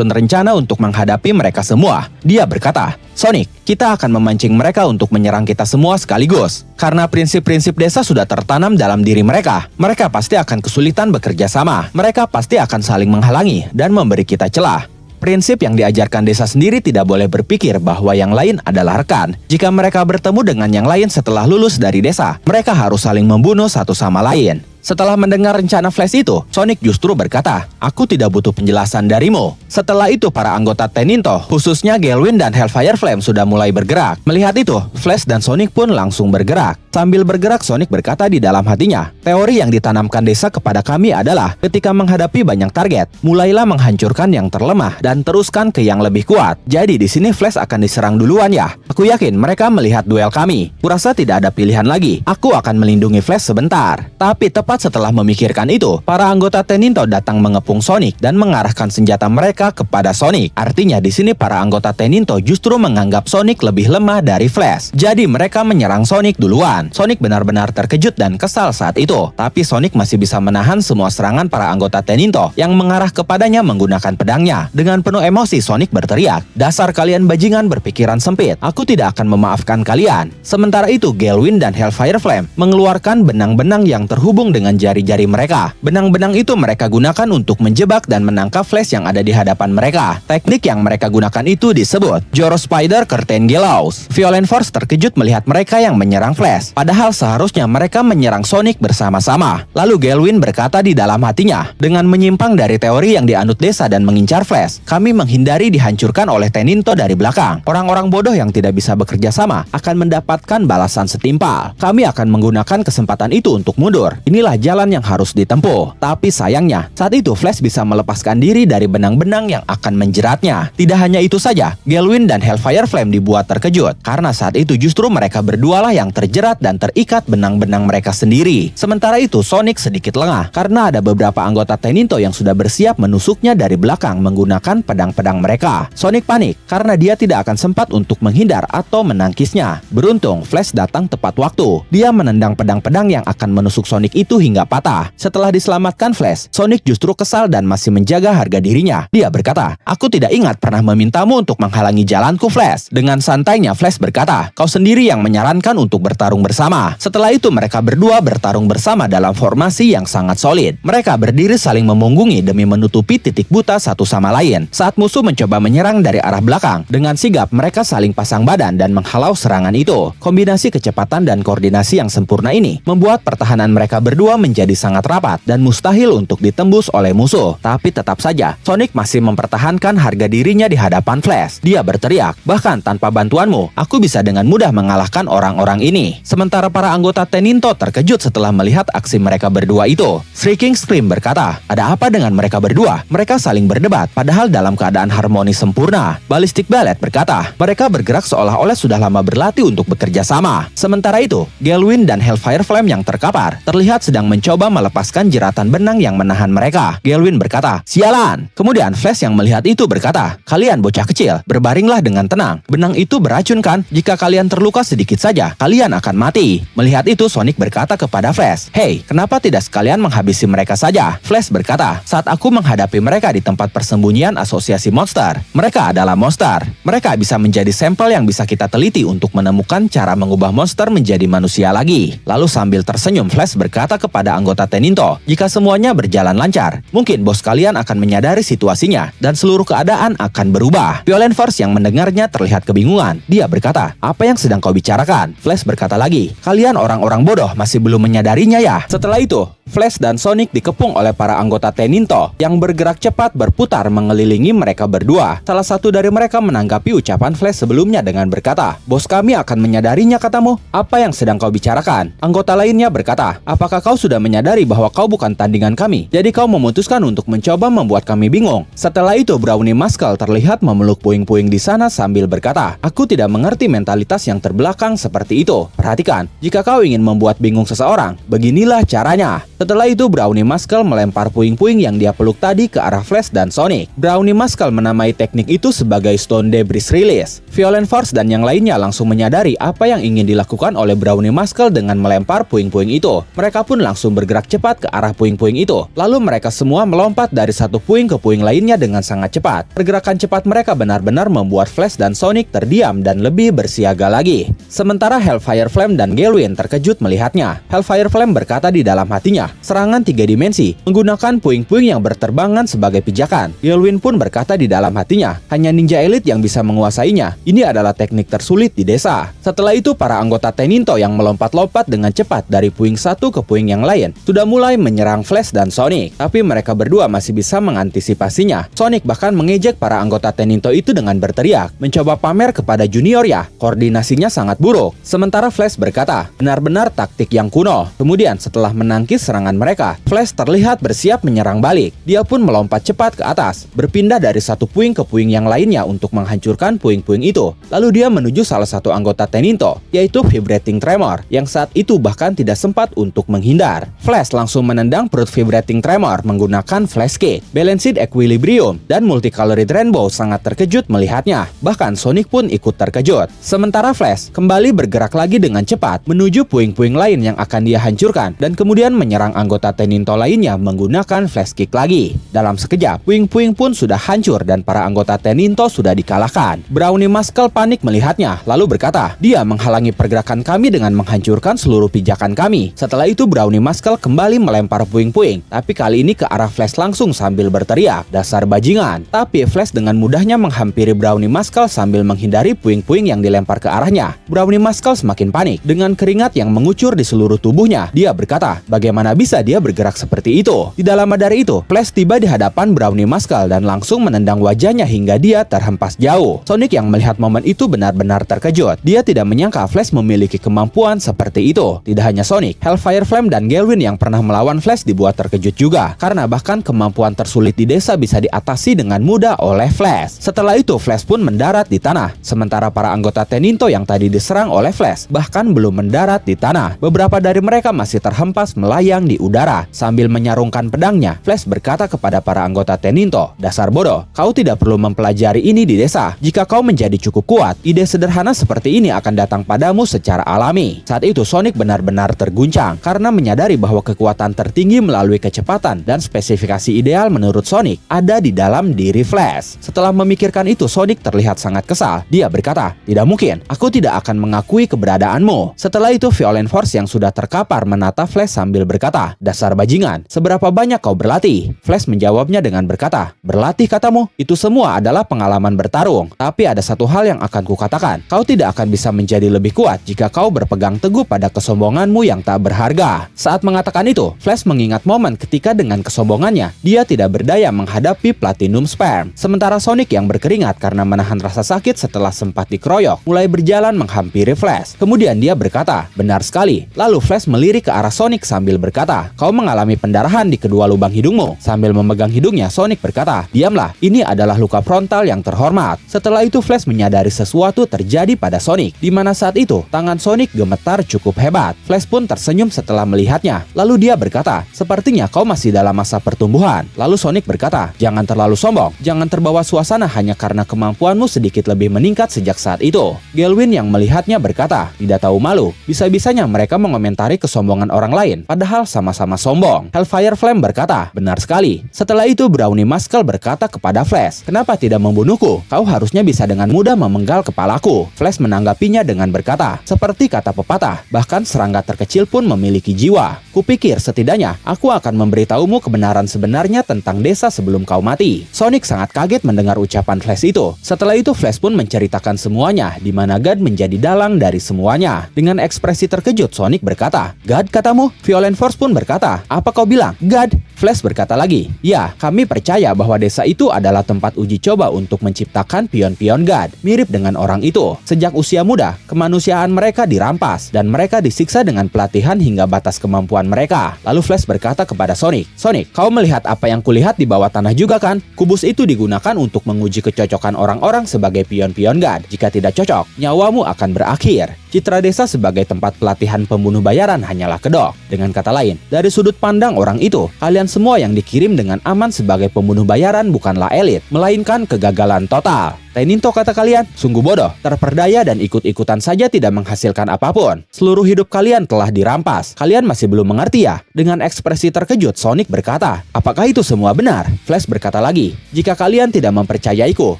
rencana untuk menghadapi mereka semua. Dia berkata, "Sonic, kita akan memancing mereka untuk menyerang kita semua sekaligus. Karena prinsip-prinsip desa sudah tertanam dalam diri mereka. Mereka pasti akan kesulitan bekerja sama. Mereka pasti akan saling menghalangi dan memberi kita celah. Prinsip yang diajarkan desa sendiri tidak boleh berpikir bahwa yang lain adalah rekan. Jika mereka bertemu dengan yang lain setelah lulus dari desa, mereka harus saling membunuh satu sama lain." Setelah mendengar rencana Flash itu, Sonic justru berkata, "Aku tidak butuh penjelasan darimu." Setelah itu para anggota Teninto, khususnya Galwin dan Hellfire Flame sudah mulai bergerak. Melihat itu, Flash dan Sonic pun langsung bergerak. Sambil bergerak, Sonic berkata di dalam hatinya, "Teori yang ditanamkan desa kepada kami adalah ketika menghadapi banyak target, mulailah menghancurkan yang terlemah dan teruskan ke yang lebih kuat. Jadi di sini Flash akan diserang duluan ya. Aku yakin mereka melihat duel kami. Kurasa tidak ada pilihan lagi. Aku akan melindungi Flash sebentar." Tapi tepat setelah memikirkan itu, para anggota Teninto datang mengepung Sonic dan mengarahkan senjata mereka kepada Sonic. Artinya di sini para anggota Teninto justru menganggap Sonic lebih lemah dari Flash. Jadi mereka menyerang Sonic duluan. kecepatan. Sonic benar-benar terkejut dan kesal saat itu. Tapi Sonic masih bisa menahan semua serangan para anggota Teninto yang mengarah kepadanya menggunakan pedangnya. Dengan penuh emosi, Sonic berteriak, "Dasar kalian bajingan berpikiran sempit. Aku tidak akan memaafkan kalian." Sementara itu, Galewin dan Hellfire Flame mengeluarkan benang-benang yang terhubung dengan jari-jari mereka. Benang-benang itu mereka gunakan untuk menjebak dan menangkap Flash yang ada di hadapan mereka. Teknik yang mereka gunakan itu disebut Joro Spider Curtain Gallows. Violent Force terkejut melihat mereka yang menyerang Flash. Padahal seharusnya mereka menyerang Sonic bersama-sama. Lalu Galewin berkata di dalam hatinya, dengan menyimpang dari teori yang dianut desa dan mengincar Flash, kami menghindari dihancurkan oleh Teninto dari belakang. Orang-orang bodoh yang tidak bisa bekerja sama akan mendapatkan balasan setimpal. Kami akan menggunakan kesempatan itu untuk mundur. Inilah jalan yang harus ditempuh. Tapi sayangnya, saat itu Flash bisa melepaskan diri dari benang-benang yang akan menjeratnya. Tidak hanya itu saja, Galewin dan Hellfire Flame dibuat terkejut karena saat itu justru mereka berdualah yang terjerat dan terikat benang-benang mereka sendiri. Sementara itu, Sonic sedikit lengah karena ada beberapa anggota Teninto yang sudah bersiap menusuknya dari belakang menggunakan pedang-pedang mereka. Sonic panik karena dia tidak akan sempat untuk menghindar atau menangkisnya. Beruntung, Flash datang tepat waktu. Dia menendang pedang-pedang yang akan menusuk Sonic itu hingga patah. Setelah diselamatkan Flash, Sonic justru kesal dan masih menjaga harga dirinya. Dia berkata, "Aku tidak ingat pernah memintamu untuk menghalangi jalanku, Flash." Dengan santainya, Flash berkata, "Kau sendiri yang menyarankan untuk bertarung bersama." Setelah itu mereka berdua bertarung bersama dalam formasi yang sangat solid. Mereka berdiri saling memunggungi demi menutupi titik buta satu sama lain. Saat musuh mencoba menyerang dari arah belakang, dengan sigap mereka saling pasang badan dan menghalau serangan itu. Kombinasi kecepatan dan koordinasi yang sempurna ini membuat pertahanan mereka berdua menjadi sangat rapat dan mustahil untuk ditembus oleh musuh. Tapi tetap saja, Sonic masih mempertahankan harga dirinya di hadapan Flash. Dia berteriak, "Bahkan tanpa bantuanmu, aku bisa dengan mudah mengalahkan orang-orang ini." Sementara para anggota Teninto terkejut setelah melihat aksi mereka berdua itu. Shrieking Scream berkata, "Ada apa dengan mereka berdua? Mereka saling berdebat, padahal dalam keadaan harmonis sempurna." Ballistic Ballet berkata, "Mereka bergerak seolah-olah sudah lama berlatih untuk bekerja sama." Sementara itu, Galewin dan Hellfire Flame yang terkapar terlihat sedang mencoba melepaskan jeratan benang yang menahan mereka. Galewin berkata, "Sialan!" Kemudian Flash yang melihat itu berkata, "Kalian bocah kecil, berbaringlah dengan tenang. Benang itu beracun kan? Jika kalian terluka sedikit saja, kalian akan mati." Melihat itu, Sonic berkata kepada Flash, "Hei, kenapa tidak sekalian menghabisi mereka saja?" Flash berkata, "Saat aku menghadapi mereka di tempat persembunyian asosiasi monster, mereka adalah monster. Mereka bisa menjadi sampel yang bisa kita teliti untuk menemukan cara mengubah monster menjadi manusia lagi." Lalu sambil tersenyum, Flash berkata kepada anggota Teninto, "Jika semuanya berjalan lancar, mungkin bos kalian akan menyadari situasinya dan seluruh keadaan akan berubah." Violent Force yang mendengarnya terlihat kebingungan. Dia berkata, "Apa yang sedang kau bicarakan?" Flash berkata lagi, "Kalian orang-orang bodoh masih belum menyadarinya ya?" Setelah itu, Flash dan Sonic dikepung oleh para anggota Teninto yang bergerak cepat berputar mengelilingi mereka berdua. Salah satu dari mereka menanggapi ucapan Flash sebelumnya dengan berkata, "Bos kami akan menyadarinya katamu. Apa yang sedang kau bicarakan?" Anggota lainnya berkata, "Apakah kau sudah menyadari bahwa kau bukan tandingan kami? Jadi kau memutuskan untuk mencoba membuat kami bingung." Setelah itu, Brownie Muscle terlihat memeluk puing-puing di sana sambil berkata, "Aku tidak mengerti mentalitas yang terbelakang seperti itu. Perhatikan, jika kau ingin membuat bingung seseorang, beginilah caranya." Setelah itu, Brownie Muscle melempar puing-puing yang dia peluk tadi ke arah Flash dan Sonic. Brownie Muscle menamai teknik itu sebagai Stone Debris Release. Violent Force dan yang lainnya langsung menyadari apa yang ingin dilakukan oleh Brownie Muscle dengan melempar puing-puing itu. Mereka pun langsung bergerak cepat ke arah puing-puing itu. Lalu mereka semua melompat dari satu puing ke puing lainnya dengan sangat cepat. Pergerakan cepat mereka benar-benar membuat Flash dan Sonic terdiam dan lebih bersiaga lagi. Sementara Hellfire Flame dan Galewin terkejut melihatnya. Hellfire Flame berkata di dalam hatinya, "Serangan 3 dimensi menggunakan puing-puing yang berterbangan sebagai pijakan." Galewin pun berkata di dalam hatinya, "Hanya ninja elit yang bisa menguasainya. Ini adalah teknik tersulit di desa." Setelah itu, para anggota Teninto yang melompat-lompat dengan cepat dari puing satu ke puing yang lain sudah mulai menyerang Flash dan Sonic. Tapi mereka berdua masih bisa mengantisipasinya. Sonic bahkan mengejek para anggota Teninto itu dengan berteriak, mencoba pamer kepada Junior ya, koordinasinya sangat buruk. Sementara Flash berkata, "Benar-benar taktik yang kuno." Kemudian setelah menangkis serangan mereka, Flash terlihat bersiap menyerang balik. Dia pun melompat cepat ke atas, berpindah dari satu puing ke puing yang lainnya untuk menghancurkan puing-puing itu. Lalu dia menuju salah satu anggota Teninto, yaitu Vibrating Tremor, yang saat itu bahkan tidak sempat untuk menghindar. Flash langsung menendang perut Vibrating Tremor menggunakan Flash Kick. Balanced Equilibrium dan Multicolored Rainbow sangat terkejut melihatnya. Bahkan Sonic pun ikut terkejut. Sementara Flash kembali bergerak lagi dengan cepat menuju puing-puing lain yang akan dia hancurkan dan kemudian menyerang anggota Teninto lainnya menggunakan Flash Kick lagi. Dalam sekejap, puing-puing pun sudah hancur dan para anggota Teninto sudah dikalahkan. Brownie Muscle panik melihatnya, lalu berkata, "Dia menghalangi pergerakan kami dengan menghancurkan seluruh pijakan kami." Setelah itu Brownie Muscle kembali melempar puing-puing, tapi kali ini ke arah Flash langsung sambil berteriak, "Dasar bajingan." Tapi Flash dengan mudahnya menghampiri Brownie Muscle sambil menghindari puing-puing yang dilempar ke arahnya. Brownie Muscle semakin panik. Dengan keringat yang mengucur di seluruh tubuhnya, dia berkata, bagaimana bisa dia bergerak seperti itu? Tidak lama dari itu, Flash tiba di hadapan Brownie Muscle dan langsung menendang wajahnya hingga dia terhempas jauh. Sonic yang melihat momen itu benar-benar terkejut. Dia tidak menyangka Flash memiliki kemampuan seperti itu. Tidak hanya Sonic, Hellfire Flame dan Galwin yang pernah melawan Flash dibuat terkejut juga, karena bahkan kemampuan tersulit di desa bisa diatasi dengan mudah oleh Flash. Setelah itu Flash pun mendarat di tanah, sementara para anggota Teninto yang tadi diserang oleh Flash bahkan belum mendarat di tanah. Beberapa dari mereka masih terhempas melayang di udara. Sambil menyarungkan pedangnya, Flash berkata kepada para anggota Teninto, "Dasar bodoh, kau tidak perlu mempelajari ini di desa. Jika kau menjadi cukup kuat, ide sederhana seperti ini akan datang padamu secara alami." Saat itu Sonic benar-benar terguncang karena menyadari bahwa kekuatan tertinggi melalui kecepatan dan spesifikasi ideal menurut Sonic ada di dalam diri Flash. Setelah memikirkan itu, Sonic terlihat sangat kesal. Dia berkata, "Tidak mungkin, aku tidak akan mengakui keberadaanmu." Setelah itu Violent Force yang sudah terkapar menata Flash sambil berkata, "Dasar bajingan, seberapa banyak kau berlatih?" Flash menjawabnya dengan berkata, "Berlatih katamu? Itu semua adalah pengalaman bertarung. Tapi ada satu hal yang akan kukatakan, kau tidak akan bisa menjadi lebih kuat jika kau berpegang teguh pada kesombonganmu yang tak berharga." Saat mengatakan itu, Flash mengingat momen ketika dengan kesombongannya, dia tidak berdaya menghadapi Platinum Sperm. Sementara Sonic yang berkeringat karena menahan rasa sakit setelah sempat dikeroyok, mulai berjalan menghampiri Flash. Kemudian dia berkata, "Benar sekali." Lalu Flash melirik ke arah Sonic sambil berkata, "Kau mengalami pendarahan di kedua lubang hidungmu." Sambil memegang hidungnya, Sonic berkata, "Diamlah, ini adalah luka frontal yang terhormat." Setelah itu Flash menyadari sesuatu terjadi pada Sonic, di mana saat itu tangan Sonic gemetar cukup hebat. Flash pun tersenyum setelah melihatnya. Lalu dia berkata, "Sepertinya kau masih dalam masa pertumbuhan." Lalu Sonic berkata, "Jangan terlalu sombong, jangan terbawa suasana hanya karena kemampuanmu sedikit lebih meningkat sejak saat itu." Galwin yang melihatnya berkata, "Tidak tahu malu, bisa-bisanya mereka mengomentari kesombongan orang lain, padahal sama-sama sombong." Hellfire Flame berkata, "Benar sekali." Setelah itu Brownie Muscle berkata kepada Flash, "Kenapa tidak membunuhku? Kau harusnya bisa dengan mudah memenggal kepalaku." Flash menanggapinya dengan berkata, "Seperti kata pepatah, bahkan serangga terkecil pun memiliki jiwa. Kupikir setidaknya aku akan memberitahumu kebenaran sebenarnya tentang desa sebelum kau mati." Sonic sangat kaget mendengar ucapan Flash itu. Setelah itu Flash pun menceritakan semuanya, di mana God menjadi dalang dari semuanya. Dengan ekspresi terkejut, Sonic berkata, "God katamu?" Violent Force pun berkata, "Apa kau bilang? God?" Flash berkata lagi, "Ya, kami percaya bahwa desa itu adalah tempat uji coba untuk menciptakan pion-pion God, mirip dengan orang itu. Sejak usia muda, kemanusiaan mereka dirampas, dan mereka disiksa dengan pelatihan hingga batas kemampuan mereka." Lalu Flash berkata kepada Sonic, "Sonic, kau melihat apa yang kulihat di bawah tanah juga kan? Kubus itu digunakan untuk menguji kecocokan orang-orang sebagai pion-pion God. Jika tidak cocok, nyawamu akan berakhir. Citra desa sebagai tempat pelatihan pembunuh bayaran hanyalah kedok. Dengan kata lain, dari sudut pandang orang itu, kalian semua yang dikirim dengan aman sebagai pembunuh bayaran bukanlah elit, melainkan kegagalan total. Teninto kata kalian, sungguh bodoh, terperdaya dan ikut-ikutan saja tidak menghasilkan apapun. Seluruh hidup kalian telah dirampas. Kalian masih belum mengerti ya?" Dengan ekspresi terkejut, Sonic berkata, "Apakah itu semua benar?" Flash berkata lagi, "Jika kalian tidak mempercayaiku,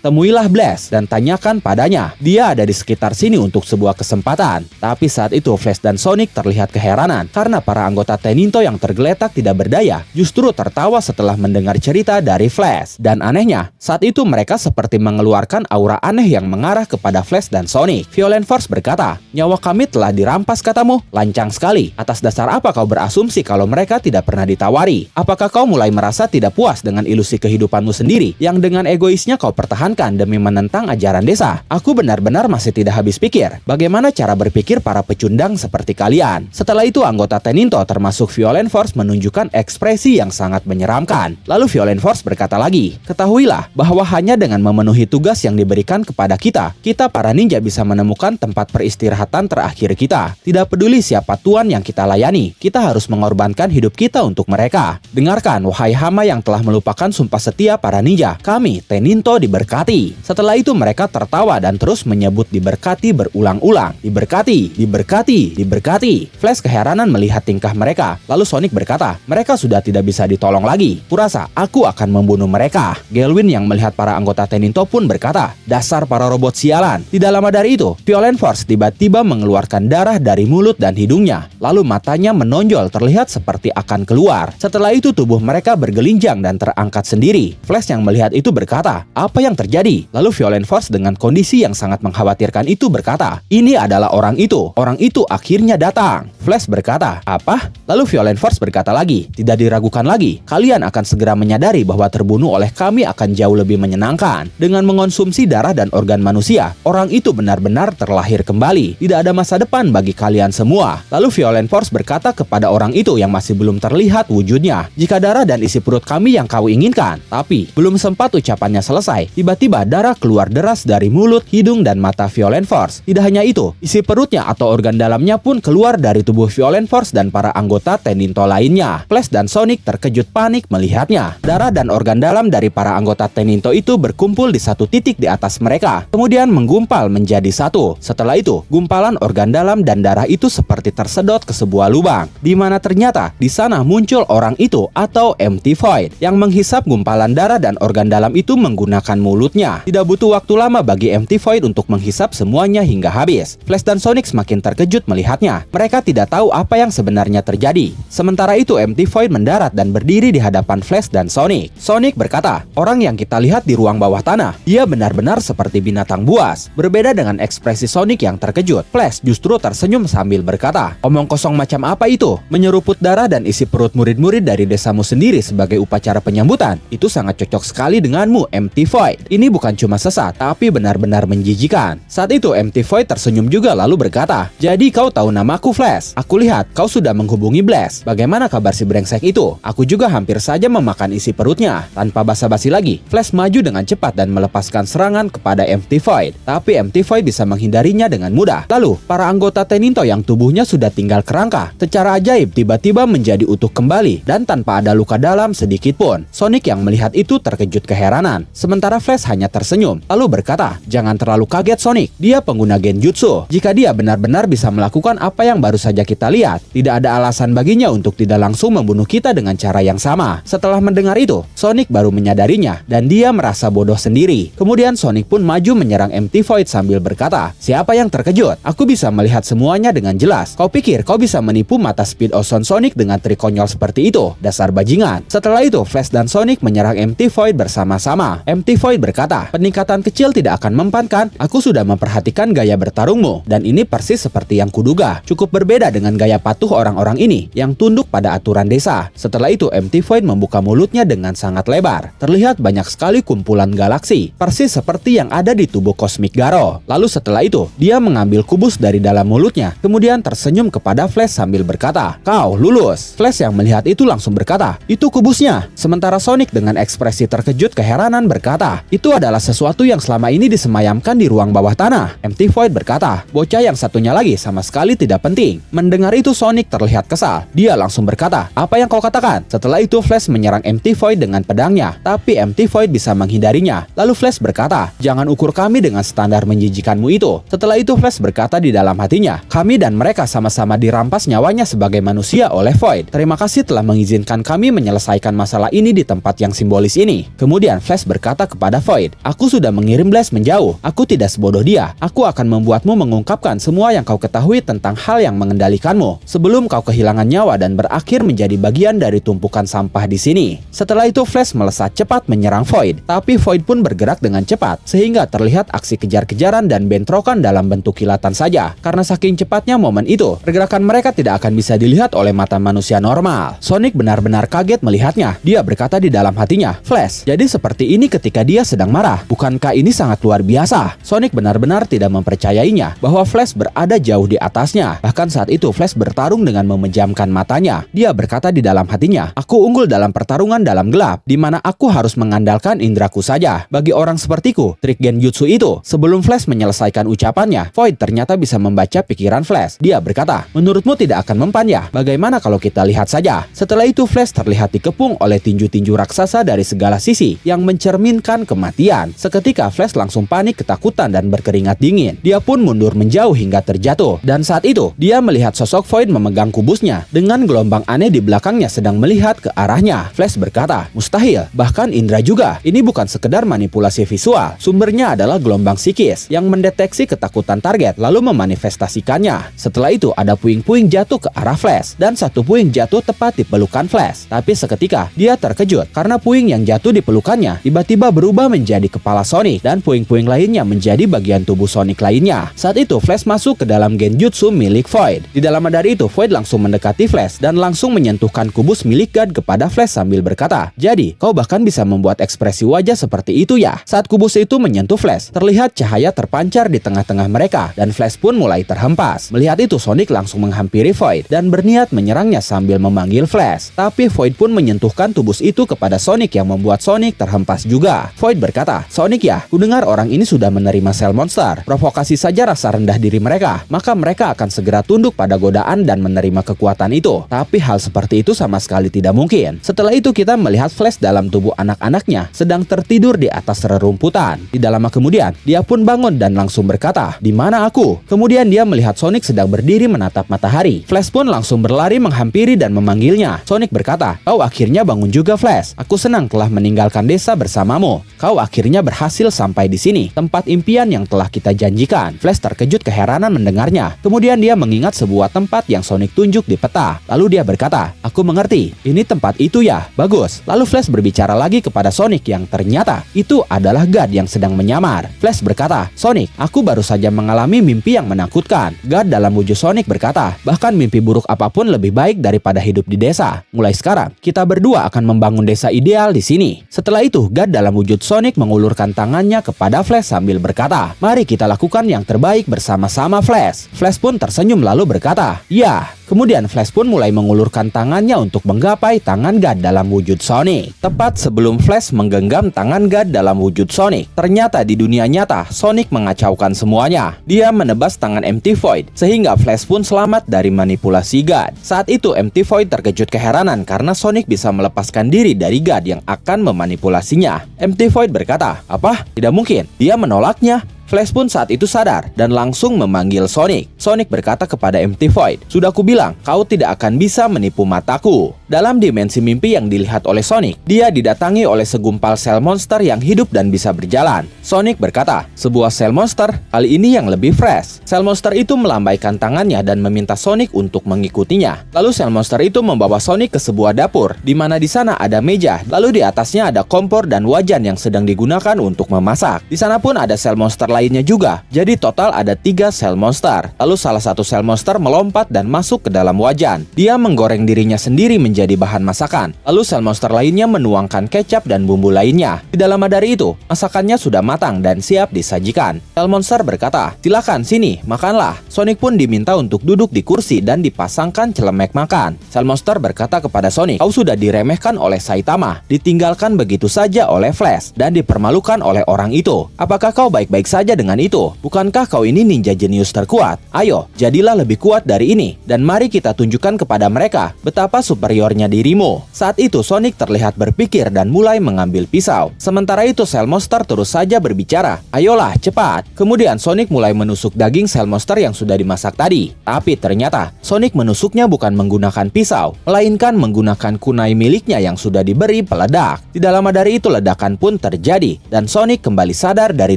temuilah Blast dan tanyakan padanya. Dia ada di sekitar sini untuk sebuah kesempatan." Tapi saat itu Flash dan Sonic terlihat keheranan karena para anggota Teninto yang tergeletak tidak berdaya justru tertawa setelah mendengar cerita dari Flash. Dan anehnya, saat itu mereka seperti mengeluarkan menunjukkan aura aneh yang mengarah kepada Flash dan Sonic. Violent Force berkata, "Nyawa kami telah dirampas katamu? Lancang sekali. Atas dasar apa kau berasumsi kalau mereka tidak pernah ditawari? Apakah kau mulai merasa tidak puas dengan ilusi kehidupanmu sendiri yang dengan egoisnya kau pertahankan demi menentang ajaran desa? Aku benar-benar masih tidak habis pikir bagaimana cara berpikir para pecundang seperti kalian." Setelah itu anggota Teninto termasuk Violent Force menunjukkan ekspresi yang sangat menyeramkan. Lalu Violent Force berkata lagi, "Ketahuilah bahwa hanya dengan memenuhi tugas yang diberikan kepada kita para ninja bisa menemukan tempat peristirahatan terakhir kita. Tidak peduli siapa tuan yang kita layani, kita harus mengorbankan hidup kita untuk mereka. Dengarkan, wahai hama yang telah melupakan sumpah setia para ninja, kami, Teninto, diberkati." Setelah itu mereka tertawa dan terus menyebut diberkati berulang-ulang. Diberkati, diberkati, diberkati. Flash keheranan melihat tingkah mereka. Lalu Sonic berkata, "Mereka sudah tidak bisa ditolong lagi. Kurasa aku akan membunuh mereka." Gelwin yang melihat para anggota Teninto pun berkata, "Dasar para robot sialan." Tidak lama dari itu, Violent Force tiba-tiba mengeluarkan darah dari mulut dan hidungnya. Lalu matanya menonjol terlihat seperti akan keluar. Setelah itu tubuh mereka bergelinjang dan terangkat sendiri. Flash yang melihat itu berkata, "Apa yang terjadi?" Lalu Violent Force dengan kondisi yang sangat mengkhawatirkan itu berkata, "Ini adalah orang itu. Orang itu akhirnya datang." Flash berkata, "Apa?" Lalu Violent Force berkata lagi, "Tidak diragukan lagi. Kalian akan segera menyadari bahwa terbunuh oleh kami akan jauh lebih menyenangkan. Dengan mengonsumsi darah dan organ manusia, orang itu benar-benar terlahir kembali. Tidak ada masa depan bagi kalian semua." Lalu Violent Force berkata kepada orang itu yang masih belum terlihat wujudnya, "Jika darah dan isi perut kami yang kau inginkan." Tapi belum sempat ucapannya selesai, tiba-tiba darah keluar deras dari mulut, hidung, dan mata Violent Force. Tidak hanya itu, isi perutnya atau organ dalamnya pun keluar dari tubuh Violent Force dan para anggota Teninto lainnya. Flash dan Sonic terkejut panik melihatnya. Darah dan organ dalam dari para anggota Teninto itu berkumpul di satu titik di atas mereka, kemudian menggumpal menjadi satu. Setelah itu, gumpalan organ dalam dan darah itu seperti tersedot ke sebuah lubang, di mana ternyata di sana muncul orang itu atau Empty Void yang menghisap gumpalan darah dan organ dalam itu menggunakan mulutnya. Tidak butuh waktu lama bagi Empty Void untuk menghisap semuanya hingga habis. Flash dan Sonic semakin terkejut melihatnya. Mereka tidak tahu apa yang sebenarnya terjadi. Sementara itu Empty Void mendarat dan berdiri di hadapan Flash dan Sonic. Sonic berkata, "Orang yang kita lihat di ruang bawah tanah, dia benar-benar seperti binatang buas." Berbeda dengan ekspresi Sonic yang terkejut, Flash justru tersenyum sambil berkata, "Omong kosong macam apa itu? Menyeruput darah dan isi perut murid-murid dari desamu sendiri sebagai upacara penyambutan? Itu sangat cocok sekali denganmu, Empty Void. Ini bukan cuma sesat, tapi benar-benar menjijikan." Saat itu Empty Void tersenyum juga lalu berkata, "Jadi kau tahu namaku, Flash? Aku lihat kau sudah menghubungi Blast. Bagaimana kabar si brengsek itu? Aku juga hampir saja memakan isi perutnya." Tanpa basa-basi lagi, Flash maju dengan cepat dan melepaskan serangan kepada Empty Void. Tapi Empty Void bisa menghindarinya dengan mudah. Lalu, para anggota Teninto yang tubuhnya sudah tinggal kerangka, secara ajaib tiba-tiba menjadi utuh kembali dan tanpa ada luka dalam sedikit pun. Sonic yang melihat itu terkejut keheranan. Sementara Flash hanya tersenyum, lalu berkata, "Jangan terlalu kaget Sonic. Dia pengguna genjutsu. Jika dia benar-benar bisa melakukan apa yang baru saja kita lihat, tidak ada alasan baginya untuk tidak langsung membunuh kita dengan cara yang sama." Setelah mendengar itu, Sonic baru menyadarinya dan dia merasa bodoh sendiri. Kemudian Sonic pun maju menyerang Empty Void sambil berkata, "Siapa yang terkejut? Aku bisa melihat semuanya dengan jelas. Kau pikir kau bisa menipu mata Speed Ozone Sonic dengan trik konyol seperti itu? Dasar bajingan." Setelah itu, Flash dan Sonic menyerang Empty Void bersama-sama. Empty Void berkata, "Peningkatan kecil tidak akan mempan kan? Aku sudah memperhatikan gaya bertarungmu, dan ini persis seperti yang kuduga. Cukup berbeda dengan gaya patuh orang-orang ini yang tunduk pada aturan desa." Setelah itu, Empty Void membuka mulutnya dengan sangat lebar. Terlihat banyak sekali kumpulan galaksi, persis seperti yang ada di tubuh kosmik Garo. Lalu setelah itu, dia mengambil kubus dari dalam mulutnya, kemudian tersenyum kepada Flash sambil berkata, "Kau lulus." Flash yang melihat itu langsung berkata, "Itu kubusnya." Sementara Sonic dengan ekspresi terkejut keheranan berkata, "Itu adalah sesuatu yang selama ini disemayamkan di ruang bawah tanah." Empty Void berkata, "Bocah yang satunya lagi sama sekali tidak penting." Mendengar itu Sonic terlihat kesal. Dia langsung berkata, "Apa yang kau katakan?" Setelah itu Flash menyerang Empty Void dengan pedangnya, tapi Empty Void bisa menghindarinya. Lalu Flash berkata, "Jangan ukur kami dengan standar menjijikanmu itu." Setelah itu Flash berkata di dalam hatinya, "Kami dan mereka sama-sama dirampas nyawanya sebagai manusia oleh Void. Terima kasih telah mengizinkan kami menyelesaikan masalah ini di tempat yang simbolis ini." Kemudian Flash berkata kepada Void, "Aku sudah mengirim Blast menjauh. Aku tidak sebodoh dia. Aku akan membuatmu mengungkapkan semua yang kau ketahui tentang hal yang mengendalikanmu sebelum kau kehilangan nyawa dan berakhir menjadi bagian dari tumpukan sampah di sini." Setelah itu Flash melesat cepat menyerang Void, tapi Void pun bergerak dengan cepat cepat, sehingga terlihat aksi kejar-kejaran dan bentrokan dalam bentuk kilatan saja. Karena saking cepatnya momen itu, pergerakan mereka tidak akan bisa dilihat oleh mata manusia normal. Sonic benar-benar kaget melihatnya. Dia berkata di dalam hatinya, "Flash, jadi seperti ini ketika dia sedang marah. Bukankah ini sangat luar biasa?" Sonic benar-benar tidak mempercayainya bahwa Flash berada jauh di atasnya. Bahkan saat itu Flash bertarung dengan memejamkan matanya. Dia berkata di dalam hatinya, "Aku unggul dalam pertarungan dalam gelap, di mana aku harus mengandalkan indraku saja. Bagi orang sepertiku, trik genjutsu itu." Sebelum Flash menyelesaikan ucapannya, Void ternyata bisa membaca pikiran Flash. Dia berkata, "Menurutmu tidak akan mempan ya? Bagaimana kalau kita lihat saja?" Setelah itu Flash terlihat dikepung oleh tinju-tinju raksasa dari segala sisi yang mencerminkan kematian. Seketika Flash langsung panik, ketakutan, dan berkeringat dingin. Dia pun mundur menjauh hingga terjatuh. Dan saat itu, dia melihat sosok Void memegang kubusnya dengan gelombang aneh di belakangnya sedang melihat ke arahnya. Flash berkata, "Mustahil, bahkan Indra juga. Ini bukan sekedar manipulasi visual. Sumbernya adalah gelombang psikis yang mendeteksi ketakutan target lalu memanifestasikannya." Setelah itu ada puing-puing jatuh ke arah Flash dan satu puing jatuh tepat di pelukan Flash. Tapi seketika dia terkejut karena puing yang jatuh di pelukannya tiba-tiba berubah menjadi kepala Sonic dan puing-puing lainnya menjadi bagian tubuh Sonic lainnya. Saat itu Flash masuk ke dalam genjutsu milik Void. Di dalam dari itu Void langsung mendekati Flash dan langsung menyentuhkan kubus milik God kepada Flash sambil berkata, "Jadi kau bahkan bisa membuat ekspresi wajah seperti itu ya?" Saat kubus itu menyentuh Flash, terlihat cahaya terpancar di tengah-tengah mereka dan Flash pun mulai terhempas. Melihat itu Sonic langsung menghampiri Void dan berniat menyerangnya sambil memanggil Flash. Tapi Void pun menyentuhkan tubus itu kepada Sonic yang membuat Sonic terhempas juga. Void berkata, "Sonic ya, kudengar orang ini sudah menerima sel monster. Provokasi saja rasa rendah diri mereka, maka mereka akan segera tunduk pada godaan dan menerima kekuatan itu. Tapi hal seperti itu sama sekali tidak mungkin." Setelah itu kita melihat Flash dalam tubuh anak-anaknya sedang tertidur di atas rerumputan. Tidak lama kemudian, dia pun bangun dan langsung berkata, "Di mana aku?" Kemudian dia melihat Sonic sedang berdiri menatap matahari. Flash pun langsung berlari menghampiri dan memanggilnya. Sonic berkata, "Kau akhirnya bangun juga Flash. Aku senang telah meninggalkan desa bersamamu. Kau akhirnya berhasil sampai di sini, tempat impian yang telah kita janjikan." Flash terkejut keheranan mendengarnya. Kemudian dia mengingat sebuah tempat yang Sonic tunjuk di peta. Lalu dia berkata, "Aku mengerti, ini tempat itu ya. Bagus." Lalu Flash berbicara lagi kepada Sonic yang ternyata itu adalah God yang sedang menyamar. Flash berkata, "Sonic, aku baru saja mengalami mimpi yang menakutkan." God dalam wujud Sonic berkata, "Bahkan mimpi buruk apapun lebih baik daripada hidup di desa. Mulai sekarang, kita berdua akan membangun desa ideal di sini." Setelah itu, God dalam wujud Sonic mengulurkan tangannya kepada Flash sambil berkata, "Mari kita lakukan yang terbaik bersama-sama Flash." Flash pun tersenyum lalu berkata, "Ya." Kemudian Flash pun mulai mengulurkan tangannya untuk menggapai tangan God dalam wujud Sonic. Tepat sebelum Flash menggenggam tangan God dalam wujud Sonic, ternyata di dunia nyata Sonic mengacaukan semuanya. Dia menebas tangan MT Void sehingga Flash pun selamat dari manipulasi God. Saat itu MT Void terkejut keheranan karena Sonic bisa melepaskan diri dari God yang akan memanipulasinya. MT Void berkata, "Apa? Tidak mungkin." Dia menolaknya. Flash pun saat itu sadar dan langsung memanggil Sonic. Sonic berkata kepada MT Void, "Sudah kubilang, kau tidak akan bisa menipu mataku." Dalam dimensi mimpi yang dilihat oleh Sonic, dia didatangi oleh segumpal sel monster yang hidup dan bisa berjalan. Sonic berkata, "Sebuah sel monster, kali ini yang lebih fresh." Sel monster itu melambaikan tangannya dan meminta Sonic untuk mengikutinya. Lalu sel monster itu membawa Sonic ke sebuah dapur, di mana di sana ada meja, lalu di atasnya ada kompor dan wajan yang sedang digunakan untuk memasak. Di sana pun ada sel monster lainnya juga. Jadi total ada 3 sel monster. Lalu salah satu sel monster melompat dan masuk ke dalam wajan. Dia menggoreng dirinya sendiri menjadi bahan masakan. Lalu sel monster lainnya menuangkan kecap dan bumbu lainnya. Tidak lama dari itu, masakannya sudah matang dan siap disajikan. Sel monster berkata, "Silakan sini, makanlah." Sonic pun diminta untuk duduk di kursi dan dipasangkan celemek makan. Sel monster berkata kepada Sonic, "Kau sudah diremehkan oleh Saitama, ditinggalkan begitu saja oleh Flash, dan dipermalukan oleh orang itu. Apakah kau baik-baik saja dengan itu? Bukankah kau ini ninja jenius terkuat? Ayo, jadilah lebih kuat dari ini, dan mari kita tunjukkan kepada mereka betapa superiornya dirimu." Saat itu Sonic terlihat berpikir dan mulai mengambil pisau. Sementara itu sel monster terus saja berbicara, "Ayolah, cepat." Kemudian Sonic mulai menusuk daging sel monster yang sudah dimasak tadi. Tapi ternyata Sonic menusuknya bukan menggunakan pisau, melainkan menggunakan kunai miliknya yang sudah diberi peledak. Tidak lama dari itu ledakan pun terjadi, dan Sonic kembali sadar dari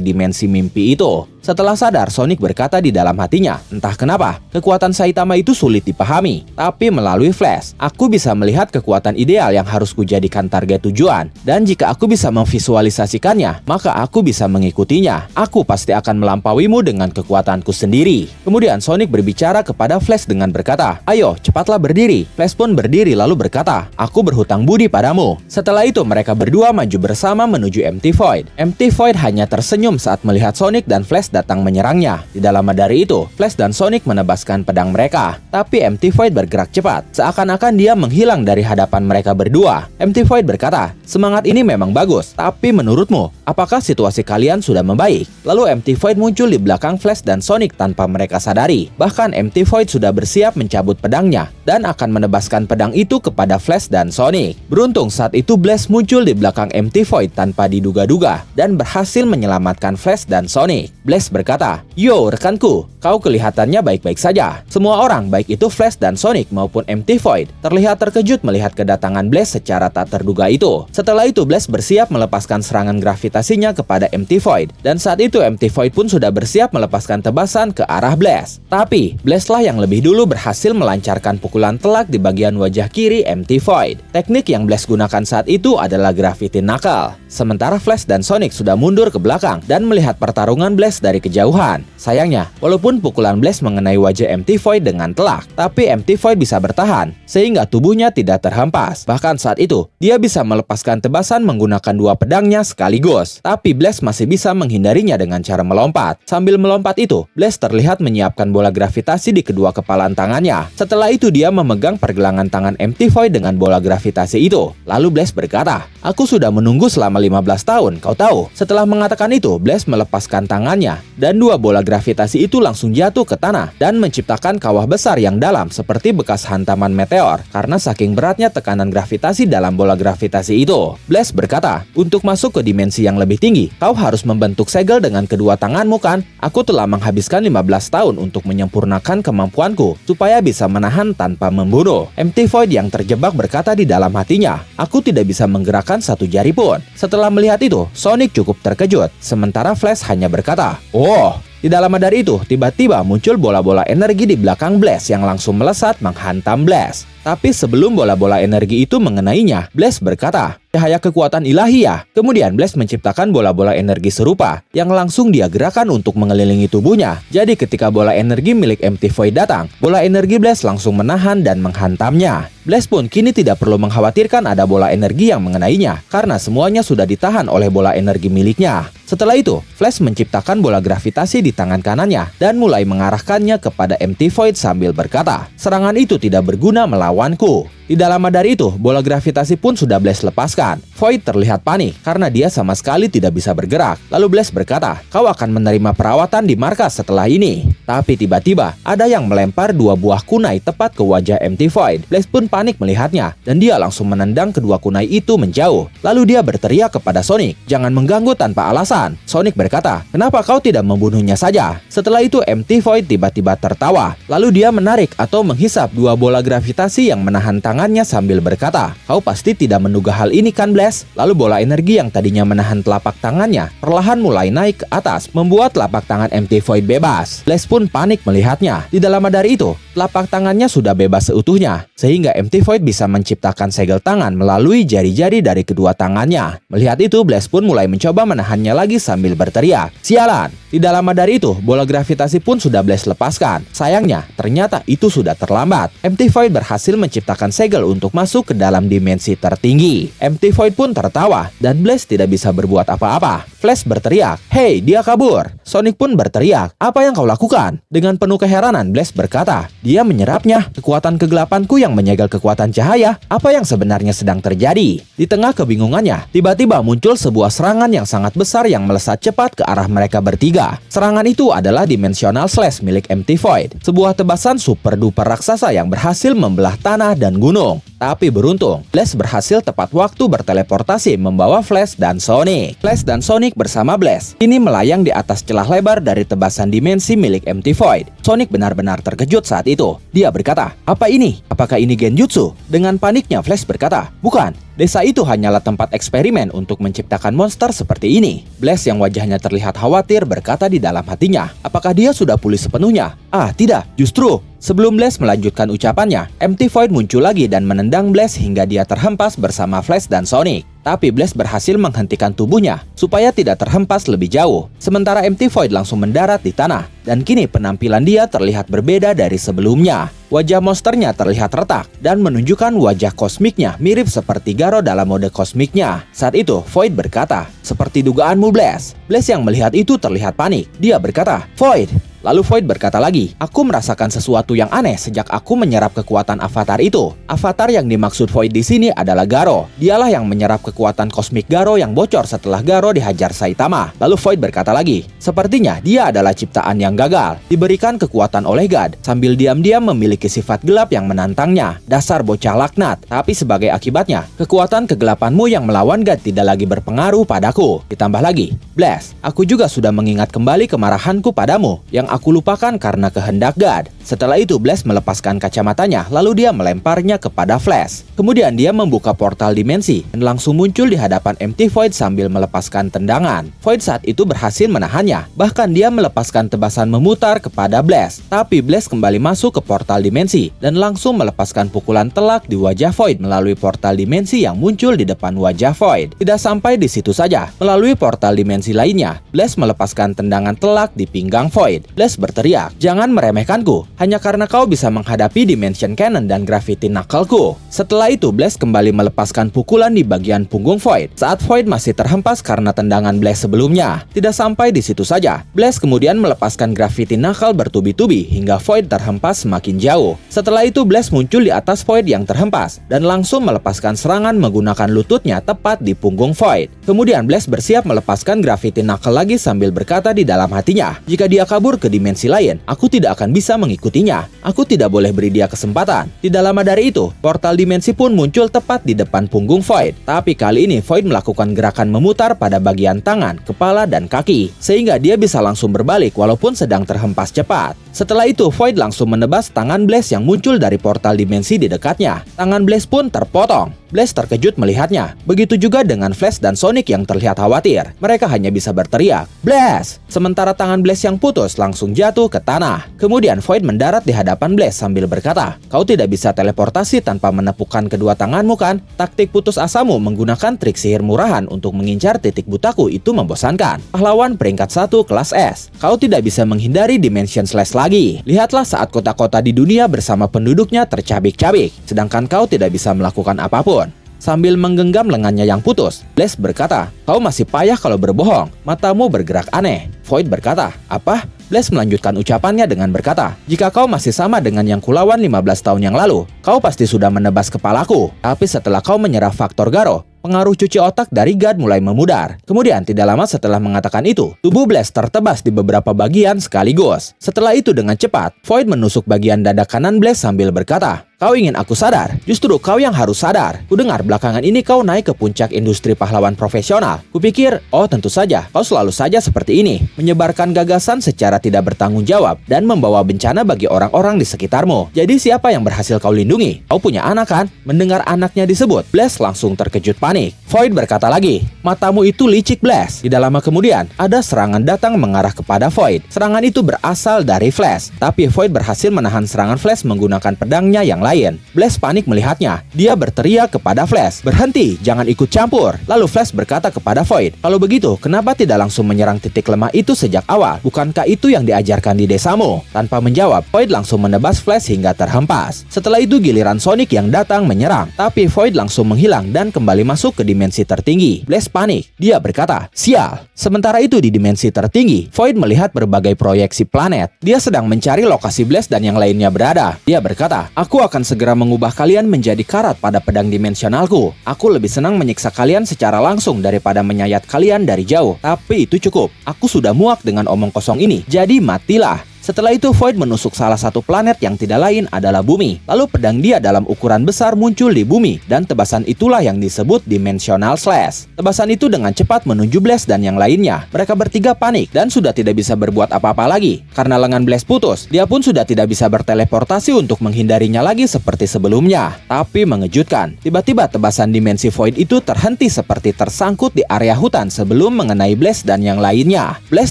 dimensi mimpi itu. Setelah sadar, Sonic berkata di dalam hatinya, entah kenapa, kekuatan Saitama itu sulit dipahami. Tapi melalui Flash, aku bisa melihat kekuatan ideal yang harus kujadikan target tujuan. Dan jika aku bisa memvisualisasikannya, maka aku bisa mengikutinya. Aku pasti akan melampauimu dengan kekuatanku sendiri. Kemudian Sonic berbicara kepada Flash dengan berkata, ayo cepatlah berdiri. Flash pun berdiri lalu berkata, aku berhutang budi padamu. Setelah itu mereka berdua maju bersama menuju Empty Void. Empty Void hanya tersenyum saat melihat Sonic dan Flash datang menyerangnya. Tidak lama dari itu, Flash dan Sonic menebaskan pedang mereka. Tapi Empty Void bergerak cepat, seakan-akan dia menghilang dari hadapan mereka berdua. Empty Void berkata, semangat ini memang bagus, tapi menurutmu, apakah situasi kalian sudah membaik? Lalu Empty Void muncul di belakang Flash dan Sonic tanpa mereka sadari. Bahkan Empty Void sudah bersiap mencabut pedangnya dan akan menebaskan pedang itu kepada Flash dan Sonic. Beruntung saat itu Blaze muncul di belakang Empty Void tanpa diduga-duga dan berhasil menyelamatkan Flash dan Sonic. Blaze berkata, yo rekanku, kau kelihatannya baik-baik saja. Semua orang, baik itu Flash dan Sonic maupun Empty Void, terlihat terkejut melihat kedatangan Blaze secara tak terduga itu. Setelah itu Blaze bersiap melepaskan serangan gravitasinya kepada Empty Void, dan saat itu Empty Void pun sudah bersiap melepaskan tebasan ke arah Blaze. Tapi Blaze lah yang lebih dulu berhasil melancarkan pukulan telak di bagian wajah kiri Empty Void. Teknik yang Blaze gunakan saat itu adalah Gravity Knuckle. Sementara Flash dan Sonic sudah mundur ke belakang dan melihat pertarungan Blaze dari kejauhan. Sayangnya, walaupun pukulan Blaze mengenai wajah Empty Void dengan telak, tapi Empty Void bisa bertahan, sehingga tubuhnya tidak terhempas. Bahkan saat itu, dia bisa melepaskan tebasan menggunakan dua pedangnya sekaligus. Tapi Blaze masih bisa menghindarinya dengan cara melompat. Sambil melompat itu, Blaze terlihat menyiapkan bola gravitasi di kedua kepalan tangannya. Setelah itu dia memegang pergelangan tangan Empty Void dengan bola gravitasi itu. Lalu Blaze berkata, aku sudah menunggu selama 15 tahun, kau tahu. Setelah mengatakan itu, Blaze melepaskan tangannya, dan dua bola gravitasi itu langsung jatuh ke tanah dan menciptakan kawah besar yang dalam seperti bekas hantaman meteor karena saking beratnya tekanan gravitasi dalam bola gravitasi itu. Blaze berkata, untuk masuk ke dimensi yang lebih tinggi, kau harus membentuk segel dengan kedua tanganmu kan? Aku telah menghabiskan 15 tahun untuk menyempurnakan kemampuanku supaya bisa menahan tanpa membunuh. Empty Void yang terjebak berkata di dalam hatinya, aku tidak bisa menggerakkan satu jari pun. Setelah melihat itu, Sonic cukup terkejut, sementara Flash hanya berkata, oh. Tidak lama dari itu, tiba-tiba muncul bola-bola energi di belakang Blaze yang langsung melesat menghantam Blaze. Tapi sebelum bola-bola energi itu mengenainya, Blaze berkata, cahaya kekuatan ilahiyah. Kemudian Blaze menciptakan bola-bola energi serupa yang langsung dia gerakan untuk mengelilingi tubuhnya. Jadi ketika bola energi milik Empty Void datang, bola energi Blaze langsung menahan dan menghantamnya. Blaze pun kini tidak perlu mengkhawatirkan ada bola energi yang mengenainya karena semuanya sudah ditahan oleh bola energi miliknya. Setelah itu, Flash menciptakan bola gravitasi di tangan kanannya dan mulai mengarahkannya kepada Empty Void sambil berkata, serangan itu tidak berguna melawanku. Tidak lama dari itu, bola gravitasi pun sudah Blaze lepaskan. Void terlihat panik karena dia sama sekali tidak bisa bergerak. Lalu Blaze berkata, kau akan menerima perawatan di markas setelah ini. Tapi tiba-tiba, ada yang melempar dua buah kunai tepat ke wajah Empty Void. Blaze pun panik melihatnya, dan dia langsung menendang kedua kunai itu menjauh. Lalu dia berteriak kepada Sonic, jangan mengganggu tanpa alasan. Sonic berkata, kenapa kau tidak membunuhnya saja? Setelah itu Empty Void tiba-tiba tertawa. Lalu dia menarik atau menghisap dua bola gravitasi yang menahan tangannya sambil berkata, kau pasti tidak menduga hal ini kan Blaze? Lalu bola energi yang tadinya menahan telapak tangannya perlahan mulai naik ke atas, membuat telapak tangan Empty Void bebas. Blaze pun panik melihatnya. Tidak lama dari itu, telapak tangannya sudah bebas seutuhnya, sehingga Empty Void bisa menciptakan segel tangan melalui jari-jari dari kedua tangannya. Melihat itu, Blaze pun mulai mencoba menahannya lagi sambil berteriak, sialan! Tidak lama dari itu, bola gravitasi pun sudah Blaze lepaskan. Sayangnya, ternyata itu sudah terlambat. Empty Void berhasil menciptakan segel untuk masuk ke dalam dimensi tertinggi. Empty Void pun tertawa, dan Blaze tidak bisa berbuat apa-apa. Flash berteriak, hei, dia kabur! Sonic pun berteriak, apa yang kau lakukan? Dengan penuh keheranan, Blaze berkata, dia menyerapnya, kekuatan kegelapanku yang menyegel kekuatan cahaya. Apa yang sebenarnya sedang terjadi? Di tengah kebingungannya, tiba-tiba muncul sebuah serangan yang sangat besar yang melesat cepat ke arah mereka bertiga. Serangan itu adalah Dimensional Slash milik Empty Void, sebuah tebasan super duper raksasa yang berhasil membelah tanah dan gunung. Tapi beruntung, Blaze berhasil tepat waktu berteleportasi membawa Flash dan Sonic. Flash dan Sonic bersama Blaze ini melayang di atas celah lebar dari tebasan dimensi milik Empty Void. Sonic benar-benar terkejut saat itu. Dia berkata, apa ini? Apakah ini Genjutsu? Dengan paniknya Flash berkata, bukan, desa itu hanyalah tempat eksperimen untuk menciptakan monster seperti ini. Blaze yang wajahnya terlihat khawatir berkata di dalam hatinya, apakah dia sudah pulih sepenuhnya? Ah, tidak, justru. Sebelum Blaze melanjutkan ucapannya, Empty Void muncul lagi dan menendang Blaze hingga dia terhempas bersama Flash dan Sonic. Tapi Blaze berhasil menghentikan tubuhnya supaya tidak terhempas lebih jauh. Sementara Empty Void langsung mendarat di tanah. Dan kini penampilan dia terlihat berbeda dari sebelumnya. Wajah monsternya terlihat retak dan menunjukkan wajah kosmiknya mirip seperti Garo dalam mode kosmiknya. Saat itu, Void berkata, seperti dugaanmu Blaze. Blaze yang melihat itu terlihat panik. Dia berkata, Void. Lalu Void berkata lagi, aku merasakan sesuatu yang aneh sejak aku menyerap kekuatan avatar itu. Avatar yang dimaksud Void di sini adalah Garo. Dialah yang menyerap kekuatan kosmik Garo yang bocor setelah Garo dihajar Saitama. Lalu Void berkata lagi, sepertinya dia adalah ciptaan yang gagal, diberikan kekuatan oleh God, sambil diam-diam memiliki sifat gelap yang menantangnya. Dasar bocah laknat. Tapi sebagai akibatnya, kekuatan kegelapanmu yang melawan God tidak lagi berpengaruh padaku. Ditambah lagi, Blaze, aku juga sudah mengingat kembali kemarahanku padamu yang aku lupakan karena kehendak God. Setelah itu Blaze melepaskan kacamatanya, lalu dia melemparnya kepada Flash. Kemudian dia membuka portal dimensi dan langsung muncul di hadapan Empty Void sambil melepaskan tendangan. Void saat itu berhasil menahannya, bahkan dia melepaskan tebasan memutar kepada Blaze. Tapi Blaze kembali masuk ke portal dimensi dan langsung melepaskan pukulan telak di wajah Void melalui portal dimensi yang muncul di depan wajah Void. Tidak sampai di situ saja, melalui portal dimensi lainnya, Blaze melepaskan tendangan telak di pinggang Void. Blaze berteriak, jangan meremehkanku, hanya karena kau bisa menghadapi Dimension Cannon dan Gravity Knuckle-ku. Setelah itu, Blaze kembali melepaskan pukulan di bagian punggung Void saat Void masih terhempas karena tendangan Blaze sebelumnya. Tidak sampai di situ saja, Blaze kemudian melepaskan Gravity Knuckle bertubi-tubi hingga Void terhempas semakin jauh. Setelah itu, Blaze muncul di atas Void yang terhempas dan langsung melepaskan serangan menggunakan lututnya tepat di punggung Void. Kemudian Blaze bersiap melepaskan Gravity Knuckle lagi sambil berkata di dalam hatinya, jika dia kabur ke dimensi lain, aku tidak akan bisa mengikutinya. Aku tidak boleh beri dia kesempatan. Tidak lama dari itu, portal dimensi pun muncul tepat di depan punggung Void. Tapi kali ini Void melakukan gerakan memutar pada bagian tangan, kepala, dan kaki, sehingga dia bisa langsung berbalik walaupun sedang terhempas cepat. Setelah itu, Void langsung menebas tangan Blaze yang muncul dari portal dimensi di dekatnya. Tangan Blaze pun terpotong. Blaze terkejut melihatnya. Begitu juga dengan Flash dan Sonic yang terlihat khawatir. Mereka hanya bisa berteriak, Blaze! Sementara tangan Blaze yang putus langsung jatuh ke tanah. Kemudian Void mendarat di hadapan Blaze sambil berkata, kau tidak bisa teleportasi tanpa menepukkan kedua tanganmu kan? Taktik putus asamu menggunakan trik sihir murahan untuk mengincar titik butaku itu membosankan. Pahlawan peringkat 1 kelas S. Kau tidak bisa menghindari Dimension Slash lagi. Lihatlah saat kota-kota di dunia bersama penduduknya tercabik-cabik, sedangkan kau tidak bisa melakukan apapun. Sambil menggenggam lengannya yang putus, Blaze berkata, kau masih payah kalau berbohong, matamu bergerak aneh. Void berkata, apa? Blaze melanjutkan ucapannya dengan berkata, jika kau masih sama dengan yang kulawan 15 tahun yang lalu, kau pasti sudah menebas kepalaku. Tapi setelah kau menyerah faktor Garo, pengaruh cuci otak dari God mulai memudar. Kemudian tidak lama setelah mengatakan itu, tubuh Blaze tertebas di beberapa bagian sekaligus. Setelah itu dengan cepat, Void menusuk bagian dada kanan Blaze sambil berkata, kau ingin aku sadar? Justru kau yang harus sadar. Kudengar belakangan ini kau naik ke puncak industri pahlawan profesional. Kupikir, oh tentu saja, kau selalu saja seperti ini, menyebarkan gagasan secara tidak bertanggung jawab dan membawa bencana bagi orang-orang di sekitarmu. Jadi siapa yang berhasil kau lindungi? Kau punya anak kan? Mendengar anaknya disebut, Blaze langsung terkejut panik. Void berkata lagi, matamu itu licik Blaze. Tidak lama kemudian, ada serangan datang mengarah kepada Void. Serangan itu berasal dari Flash, tapi Void berhasil menahan serangan Flash menggunakan pedangnya yang lain. Blaze panik melihatnya. Dia berteriak kepada Flash, berhenti, jangan ikut campur. Lalu Flash berkata kepada Void, kalau begitu, kenapa tidak langsung menyerang titik lemah itu sejak awal? Bukankah itu yang diajarkan di desamu? Tanpa menjawab, Void langsung menebas Flash hingga terhempas. Setelah itu giliran Sonic yang datang menyerang, tapi Void langsung menghilang dan kembali masuk ke dimensi tertinggi. Blaze panik. Dia berkata, sial. Sementara itu di dimensi tertinggi, Void melihat berbagai proyeksi planet. Dia sedang mencari lokasi Blaze dan yang lainnya berada. Dia berkata, aku akan segera mengubah kalian menjadi karat pada pedang dimensionalku. Aku lebih senang menyiksa kalian secara langsung daripada menyayat kalian dari jauh. Tapi itu cukup. Aku sudah muak dengan omong kosong ini. Jadi matilah. Setelah itu Void menusuk salah satu planet yang tidak lain adalah bumi. Lalu pedang dia dalam ukuran besar muncul di bumi, dan tebasan itulah yang disebut Dimensional Slash. Tebasan itu dengan cepat menuju Blaze dan yang lainnya. Mereka bertiga panik dan sudah tidak bisa berbuat apa-apa lagi. Karena lengan Blaze putus, dia pun sudah tidak bisa berteleportasi untuk menghindarinya lagi seperti sebelumnya. Tapi mengejutkan, tiba-tiba tebasan dimensi Void itu terhenti seperti tersangkut di area hutan sebelum mengenai Blaze dan yang lainnya. Blaze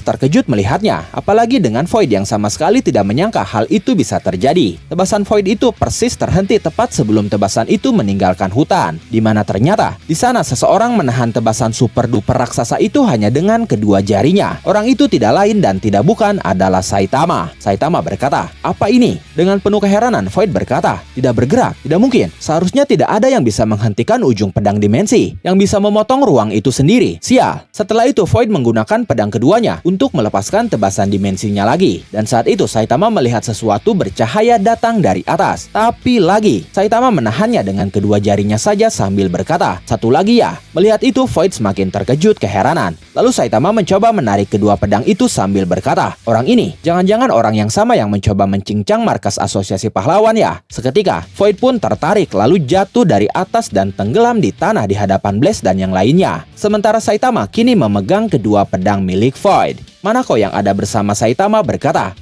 terkejut melihatnya, apalagi dengan Void yang sama sekali tidak menyangka hal itu bisa terjadi. Tebasan Void itu persis terhenti tepat sebelum tebasan itu meninggalkan hutan, di mana ternyata di sana seseorang menahan tebasan super duper raksasa itu hanya dengan kedua jarinya. Orang itu tidak lain dan tidak bukan adalah Saitama. Saitama berkata, "Apa ini?" Dengan penuh keheranan, Void berkata, "Tidak bergerak, tidak mungkin. Seharusnya tidak ada yang bisa menghentikan ujung pedang dimensi, yang bisa memotong ruang itu sendiri. Sial." Setelah itu Void menggunakan pedang keduanya untuk melepaskan tebasan dimensinya lagi. Dan saat itu Saitama melihat sesuatu bercahaya datang dari atas. Tapi lagi, Saitama menahannya dengan kedua jarinya saja sambil berkata, "Satu lagi ya." Melihat itu Void semakin terkejut keheranan. Lalu Saitama mencoba menarik kedua pedang itu sambil berkata, "Orang ini, jangan-jangan orang yang sama yang mencoba mencincang markas asosiasi pahlawan ya?" Seketika, Void pun tertarik lalu jatuh dari atas dan tenggelam di tanah di hadapan Blaze dan yang lainnya. Sementara Saitama kini memegang kedua pedang milik Void. Manako yang ada bersama Saitama berkata,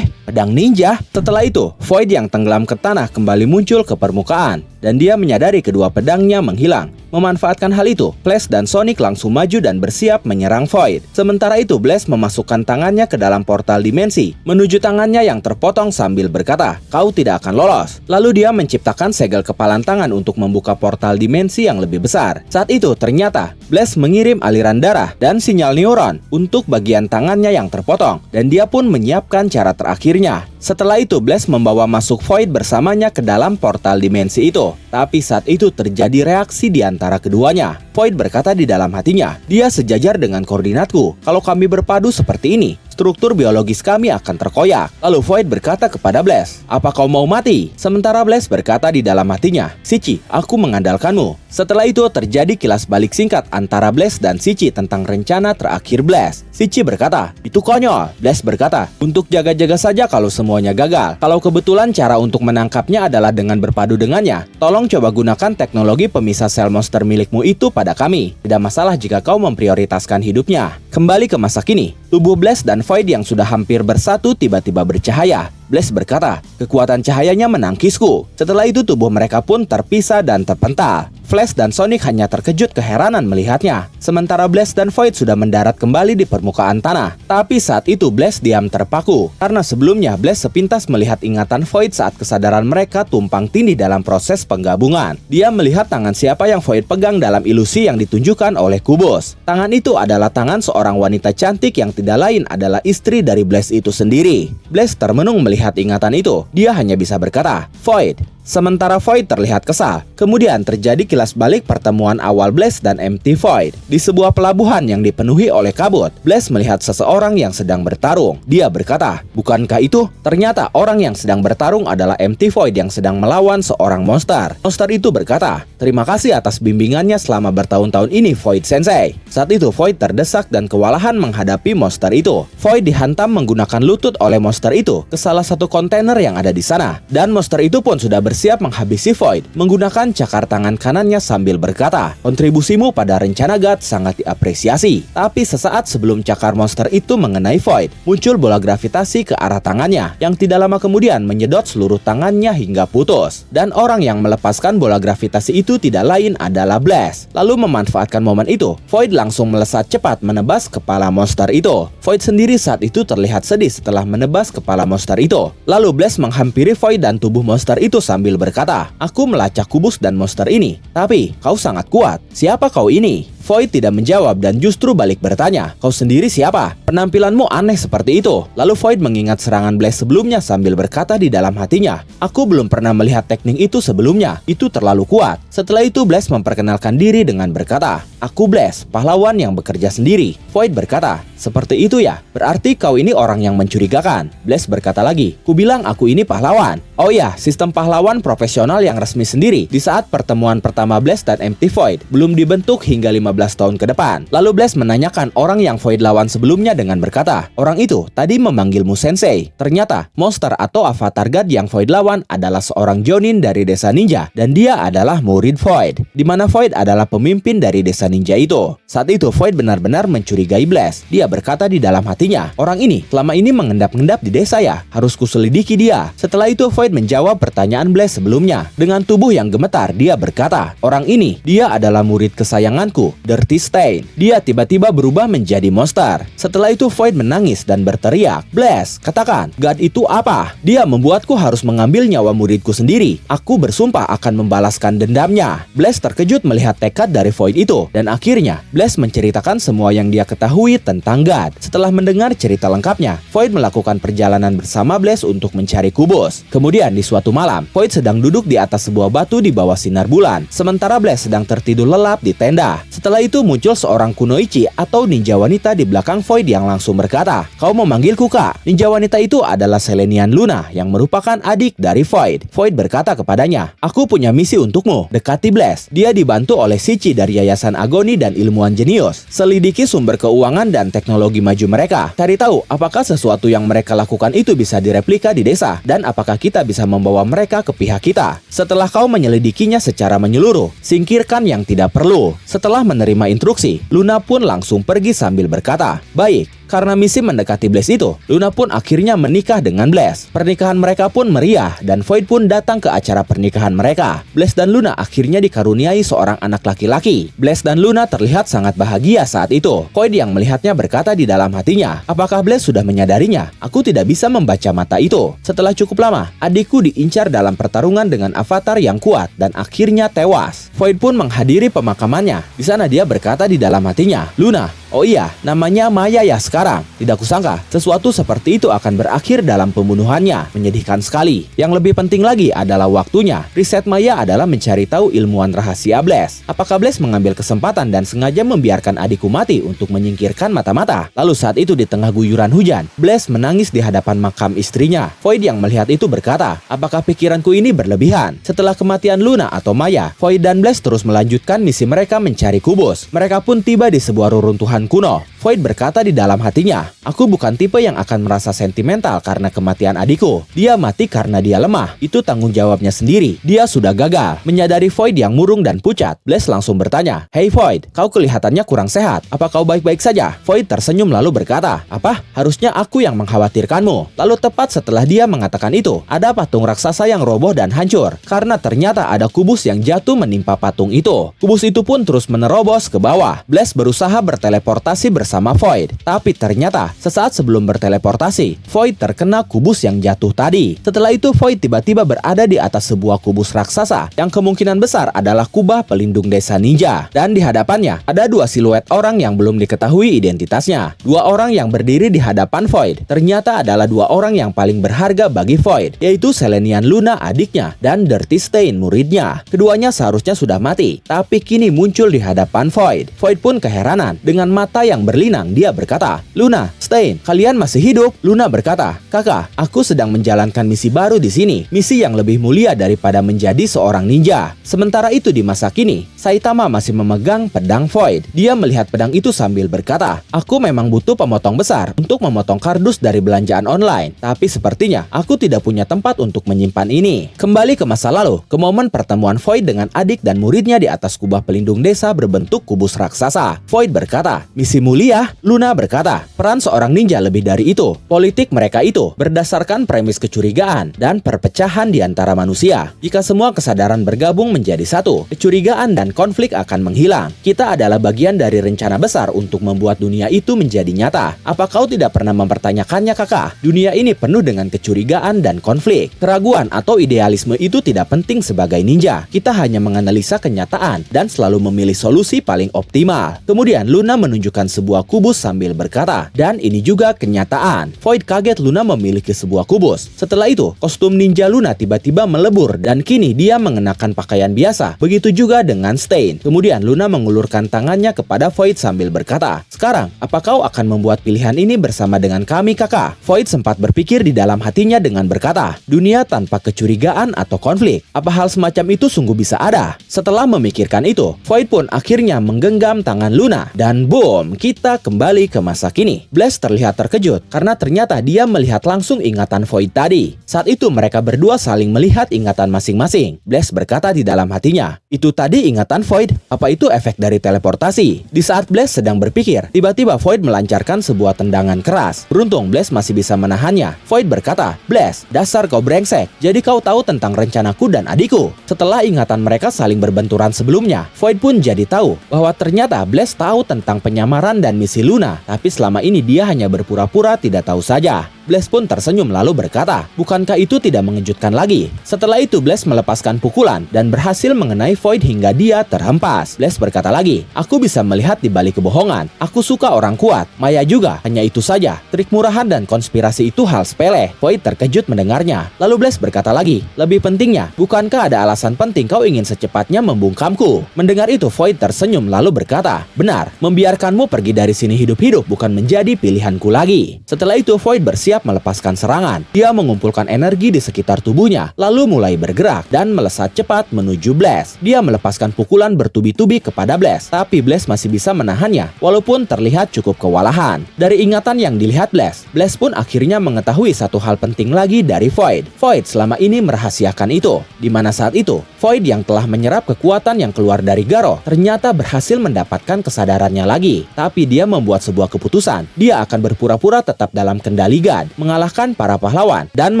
pedang ninja." Setelah itu, Void yang tenggelam ke tanah kembali muncul ke permukaan, dan dia menyadari kedua pedangnya menghilang. Memanfaatkan hal itu, Flash dan Sonic langsung maju dan bersiap menyerang Void. Sementara itu, Blaze memasukkan tangannya ke dalam portal dimensi, menuju tangannya yang terpotong sambil berkata, "Kau tidak akan lolos." Lalu dia menciptakan segel kepalan tangan untuk membuka portal dimensi yang lebih besar. Saat itu, ternyata Blaze mengirim aliran darah dan sinyal neuron untuk bagian tangannya yang terpotong, dan dia pun menyiapkan cara terakhirnya. Setelah itu, Blaze membawa masuk Void bersamanya ke dalam portal dimensi itu. Tapi saat itu terjadi reaksi di antara keduanya. Void berkata di dalam hatinya, "Dia sejajar dengan koordinatku. Kalau kami berpadu seperti ini, struktur biologis kami akan terkoyak." Lalu Void berkata kepada Blaze, "Apa kau mau mati?" Sementara Blaze berkata di dalam hatinya, "Shiki, aku mengandalkanmu." Setelah itu terjadi kilas balik singkat antara Blaze dan Shiki tentang rencana terakhir Blaze. Shiki berkata, "Itu konyol." Blaze berkata, "Untuk jaga-jaga saja kalau semuanya gagal. Kalau kebetulan cara untuk menangkapnya adalah dengan berpadu dengannya, tolong coba gunakan teknologi pemisah sel monster milikmu itu pada kami. Tidak masalah jika kau memprioritaskan hidupnya." Kembali ke masa kini, tubuh Blaze dan Void yang sudah hampir bersatu tiba-tiba bercahaya. Blaze berkata, "Kekuatan cahayanya menangkisku." Setelah itu tubuh mereka pun terpisah dan terpental. Flash dan Sonic hanya terkejut keheranan melihatnya. Sementara Blaze dan Void sudah mendarat kembali di permukaan tanah. Tapi saat itu Blaze diam terpaku, karena sebelumnya Blaze sepintas melihat ingatan Void saat kesadaran mereka tumpang tindih dalam proses penggabungan. Dia melihat tangan siapa yang Void pegang dalam ilusi yang ditunjukkan oleh Kubus. Tangan itu adalah tangan seorang wanita cantik yang tidak lain adalah istri dari Blaze itu sendiri. Blaze termenung melihat ingatan itu. Dia hanya bisa berkata, "Void." Sementara Void terlihat kesal. Kemudian terjadi kilas balik pertemuan awal Blaze dan MT Void. Di sebuah pelabuhan yang dipenuhi oleh kabut, Blaze melihat seseorang yang sedang bertarung. Dia berkata, "Bukankah itu?" Ternyata orang yang sedang bertarung adalah MT Void yang sedang melawan seorang monster. Monster itu berkata, "Terima kasih atas bimbingannya selama bertahun-tahun ini, Void Sensei." Saat itu Void terdesak dan kewalahan menghadapi monster itu. Void dihantam menggunakan lutut oleh monster itu ke salah satu kontainer yang ada di sana. Dan monster itu pun sudah bersiap menghabisi Void menggunakan cakar tangan kanannya sambil berkata, "Kontribusimu pada rencana God sangat diapresiasi." Tapi sesaat sebelum cakar monster itu mengenai Void, muncul bola gravitasi ke arah tangannya yang tidak lama kemudian menyedot seluruh tangannya hingga putus. Dan orang yang melepaskan bola gravitasi itu tidak lain adalah Blaze. Lalu memanfaatkan momen itu, Void langsung melesat cepat menebas kepala monster itu. Void sendiri saat itu terlihat sedih setelah menebas kepala monster itu. Lalu Blaze menghampiri Void dan tubuh monster itu sambil berkata, "Aku melacak Kubus dan monster ini, tapi kau sangat kuat. Siapa kau ini?" Void tidak menjawab dan justru balik bertanya, "Kau sendiri siapa? Penampilanmu aneh seperti itu." Lalu Void mengingat serangan Blaze sebelumnya sambil berkata di dalam hatinya, "Aku belum pernah melihat teknik itu sebelumnya. Itu terlalu kuat." Setelah itu Blaze memperkenalkan diri dengan berkata, "Aku Blaze, pahlawan yang bekerja sendiri." Void berkata, "Seperti itu ya? Berarti kau ini orang yang mencurigakan." Blaze berkata lagi, "Ku bilang aku ini pahlawan." Oh ya, sistem pahlawan profesional yang resmi sendiri di saat pertemuan pertama Blaze dan MT Void belum dibentuk hingga 15 15 tahun ke depan. Lalu Blaze menanyakan orang yang Void lawan sebelumnya dengan berkata, orang itu tadi memanggilmu Sensei. Ternyata monster atau avatar god yang Void lawan adalah seorang Jonin dari desa ninja dan dia adalah murid Void, di mana Void adalah pemimpin dari desa ninja itu. Saat itu Void benar-benar mencurigai Blaze. Dia berkata di dalam hatinya, orang ini selama ini mengendap-endap di desa ya, harus kuselidiki dia. Setelah itu Void menjawab pertanyaan Blaze sebelumnya. Dengan tubuh yang gemetar, dia berkata, orang ini, dia adalah murid kesayanganku, Dirty Stain. Dia tiba-tiba berubah menjadi monster. Setelah itu Void menangis dan berteriak, Blaze, katakan, God itu apa? Dia membuatku harus mengambil nyawa muridku sendiri. Aku bersumpah akan membalaskan dendamnya. Blaze terkejut melihat tekad dari Void itu, dan akhirnya Blaze menceritakan semua yang dia ketahui tentang God. Setelah mendengar cerita lengkapnya, Void melakukan perjalanan bersama Blaze untuk mencari kubus. Kemudian di suatu malam, Void sedang duduk di atas sebuah batu di bawah sinar bulan, sementara Blaze sedang tertidur lelap di tenda. Setelah itu muncul seorang kunoichi atau ninja wanita di belakang Void yang langsung berkata, kau memanggilku kak? Ninja wanita itu adalah Selenian Luna yang merupakan adik dari Void. Void berkata kepadanya, aku punya misi untukmu, dekati Blaze. Dia dibantu oleh Shichi dari Yayasan Agoni dan ilmuwan jenius. Selidiki sumber keuangan dan teknologi maju mereka. Cari tahu apakah sesuatu yang mereka lakukan itu bisa direplika di desa, dan apakah kita bisa membawa mereka ke pihak kita. Setelah kau menyelidikinya secara menyeluruh, singkirkan yang tidak perlu. Setelah menerima instruksi, Luna pun langsung pergi sambil berkata, baik. Karena misi mendekati Blaze itu, Luna pun akhirnya menikah dengan Blaze. Pernikahan mereka pun meriah dan Void pun datang ke acara pernikahan mereka. Blaze dan Luna akhirnya dikaruniai seorang anak laki-laki. Blaze dan Luna terlihat sangat bahagia saat itu. Void yang melihatnya berkata di dalam hatinya, apakah Blaze sudah menyadarinya? Aku tidak bisa membaca mata itu. Setelah cukup lama, adikku diincar dalam pertarungan dengan avatar yang kuat dan akhirnya tewas. Void pun menghadiri pemakamannya. Di sana dia berkata di dalam hatinya, Luna, oh iya, namanya Maya ya sekarang. Tidak kusangka, sesuatu seperti itu akan berakhir dalam pembunuhannya. Menyedihkan sekali. Yang lebih penting lagi adalah waktunya. Riset Maya adalah mencari tahu ilmuwan rahasia Blaze. Apakah Blaze mengambil kesempatan dan sengaja membiarkan adikku mati untuk menyingkirkan mata-mata? Lalu saat itu di tengah guyuran hujan, Blaze menangis di hadapan makam istrinya. Void yang melihat itu berkata, apakah pikiranku ini berlebihan? Setelah kematian Luna atau Maya, Void dan Blaze terus melanjutkan misi mereka mencari kubus. Mereka pun tiba di sebuah reruntuhan kuno. Void berkata di dalam hatinya, aku bukan tipe yang akan merasa sentimental karena kematian adikku. Dia mati karena dia lemah. Itu tanggung jawabnya sendiri. Dia sudah gagal. Menyadari Void yang murung dan pucat, Blaze langsung bertanya, hey Void, kau kelihatannya kurang sehat. Apa kau baik-baik saja? Void tersenyum lalu berkata, apa? Harusnya aku yang mengkhawatirkanmu. Lalu tepat setelah dia mengatakan itu, ada patung raksasa yang roboh dan hancur. Karena ternyata ada kubus yang jatuh menimpa patung itu. Kubus itu pun terus menerobos ke bawah. Blaze berusaha berteleportasi bersama Void. Tapi ternyata sesaat sebelum berteleportasi, Void terkena kubus yang jatuh tadi. Setelah itu Void tiba-tiba berada di atas sebuah kubus raksasa yang kemungkinan besar adalah kubah pelindung desa ninja. Dan di hadapannya ada dua siluet orang yang belum diketahui identitasnya. Dua orang yang berdiri di hadapan Void ternyata adalah dua orang yang paling berharga bagi Void, yaitu Selenian Luna adiknya dan Dirty Stain muridnya. Keduanya seharusnya sudah mati, tapi kini muncul di hadapan Void. Void pun keheranan. Dengan mata yang berlinang, dia berkata, Luna, Stain, kalian masih hidup? Luna berkata, kakak, aku sedang menjalankan misi baru di sini. Misi yang lebih mulia daripada menjadi seorang ninja. Sementara itu di masa kini, Saitama masih memegang pedang Void. Dia melihat pedang itu sambil berkata, aku memang butuh pemotong besar untuk memotong kardus dari belanjaan online. Tapi sepertinya aku tidak punya tempat untuk menyimpan ini. Kembali ke masa lalu, ke momen pertemuan Void dengan adik dan muridnya di atas kubah pelindung desa berbentuk kubus raksasa. Void berkata, misi mulia? Luna berkata, peran seorang ninja lebih dari itu. Politik mereka itu berdasarkan premis kecurigaan dan perpecahan di antara manusia. Jika semua kesadaran bergabung menjadi satu, kecurigaan dan konflik akan menghilang. Kita adalah bagian dari rencana besar untuk membuat dunia itu menjadi nyata. Apa kau tidak pernah mempertanyakannya, kakak? Dunia ini penuh dengan kecurigaan dan konflik. Keraguan atau idealisme itu tidak penting sebagai ninja. Kita hanya menganalisa kenyataan dan selalu memilih solusi paling optimal. Kemudian Luna menunjukkan sebuah sebuah kubus sambil berkata, dan ini juga kenyataan. Void kaget Luna memiliki sebuah kubus. Setelah itu, kostum ninja Luna tiba-tiba melebur dan kini dia mengenakan pakaian biasa. Begitu juga dengan Stain. Kemudian Luna mengulurkan tangannya kepada Void sambil berkata, "Sekarang, apa kau akan membuat pilihan ini bersama dengan kami, kakak?" Void sempat berpikir di dalam hatinya dengan berkata, dunia tanpa kecurigaan atau konflik. Apa hal semacam itu sungguh bisa ada? Setelah memikirkan itu, Void pun akhirnya menggenggam tangan Luna. Dan boom, kita kembali ke masa kini. Blaze terlihat terkejut karena ternyata dia melihat langsung ingatan Void tadi. Saat itu mereka berdua saling melihat ingatan masing-masing. Blaze berkata di dalam hatinya, "Itu tadi ingatan Void? Apa itu efek dari teleportasi?" Di saat Blaze sedang berpikir, tiba-tiba Void melancarkan sebuah tendangan keras. Beruntung Blaze masih bisa menahannya. Void berkata, "Blaze, dasar kau brengsek. Jadi kau tahu tentang rencanaku dan adikku." Setelah ingatan mereka saling berbenturan sebelumnya, Void pun jadi tahu bahwa ternyata Blaze tahu tentang penyamaran dan misi Luna. Tapi selama ini dia hanya berpura-pura tidak tahu saja. Blaze pun tersenyum lalu berkata, "Bukankah itu tidak mengejutkan lagi?" Setelah itu Blaze melepaskan pukulan dan berhasil mengenai Void hingga dia terhempas. Blaze berkata lagi, "Aku bisa melihat di balik kebohongan. Aku suka orang kuat. Maya juga. Hanya itu saja. Trik murahan dan konspirasi itu hal sepele." Void terkejut mendengarnya. Lalu Blaze berkata lagi, "Lebih pentingnya, bukankah ada alasan penting kau ingin secepatnya membungkamku?" Mendengar itu Void tersenyum lalu berkata, "Benar, membiarkanmu pergi dari sini hidup-hidup bukan menjadi pilihanku lagi." Setelah itu Void bersiap melepaskan serangan. Dia mengumpulkan energi di sekitar tubuhnya, lalu mulai bergerak dan melesat cepat menuju Blaze. Dia melepaskan pukulan bertubi-tubi kepada Blaze, tapi Blaze masih bisa menahannya, walaupun terlihat cukup kewalahan. Dari ingatan yang dilihat Blaze pun akhirnya mengetahui satu hal penting lagi dari Void. Void selama ini merahasiakan itu, di mana saat itu Void yang telah menyerap kekuatan yang keluar dari Garo ternyata berhasil mendapatkan kesadarannya lagi. Tapi dia membuat sebuah keputusan. Dia akan berpura-pura tetap dalam kendali God, mengalahkan para pahlawan, dan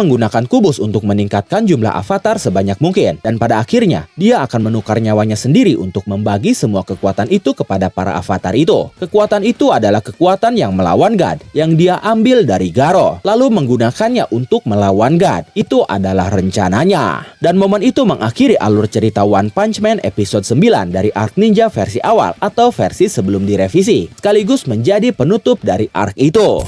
menggunakan kubus untuk meningkatkan jumlah avatar sebanyak mungkin. Dan pada akhirnya, dia akan menukar nyawanya sendiri untuk membagi semua kekuatan itu kepada para avatar itu. Kekuatan itu adalah kekuatan yang melawan God, yang dia ambil dari Garo, lalu menggunakannya untuk melawan God. Itu adalah rencananya. Dan momen itu mengakhiri alur cerita One Punch Man episode 9 dari Arc Ninja versi awal atau versi sebelum direvisi, sekaligus menjadi penutup dari arc itu.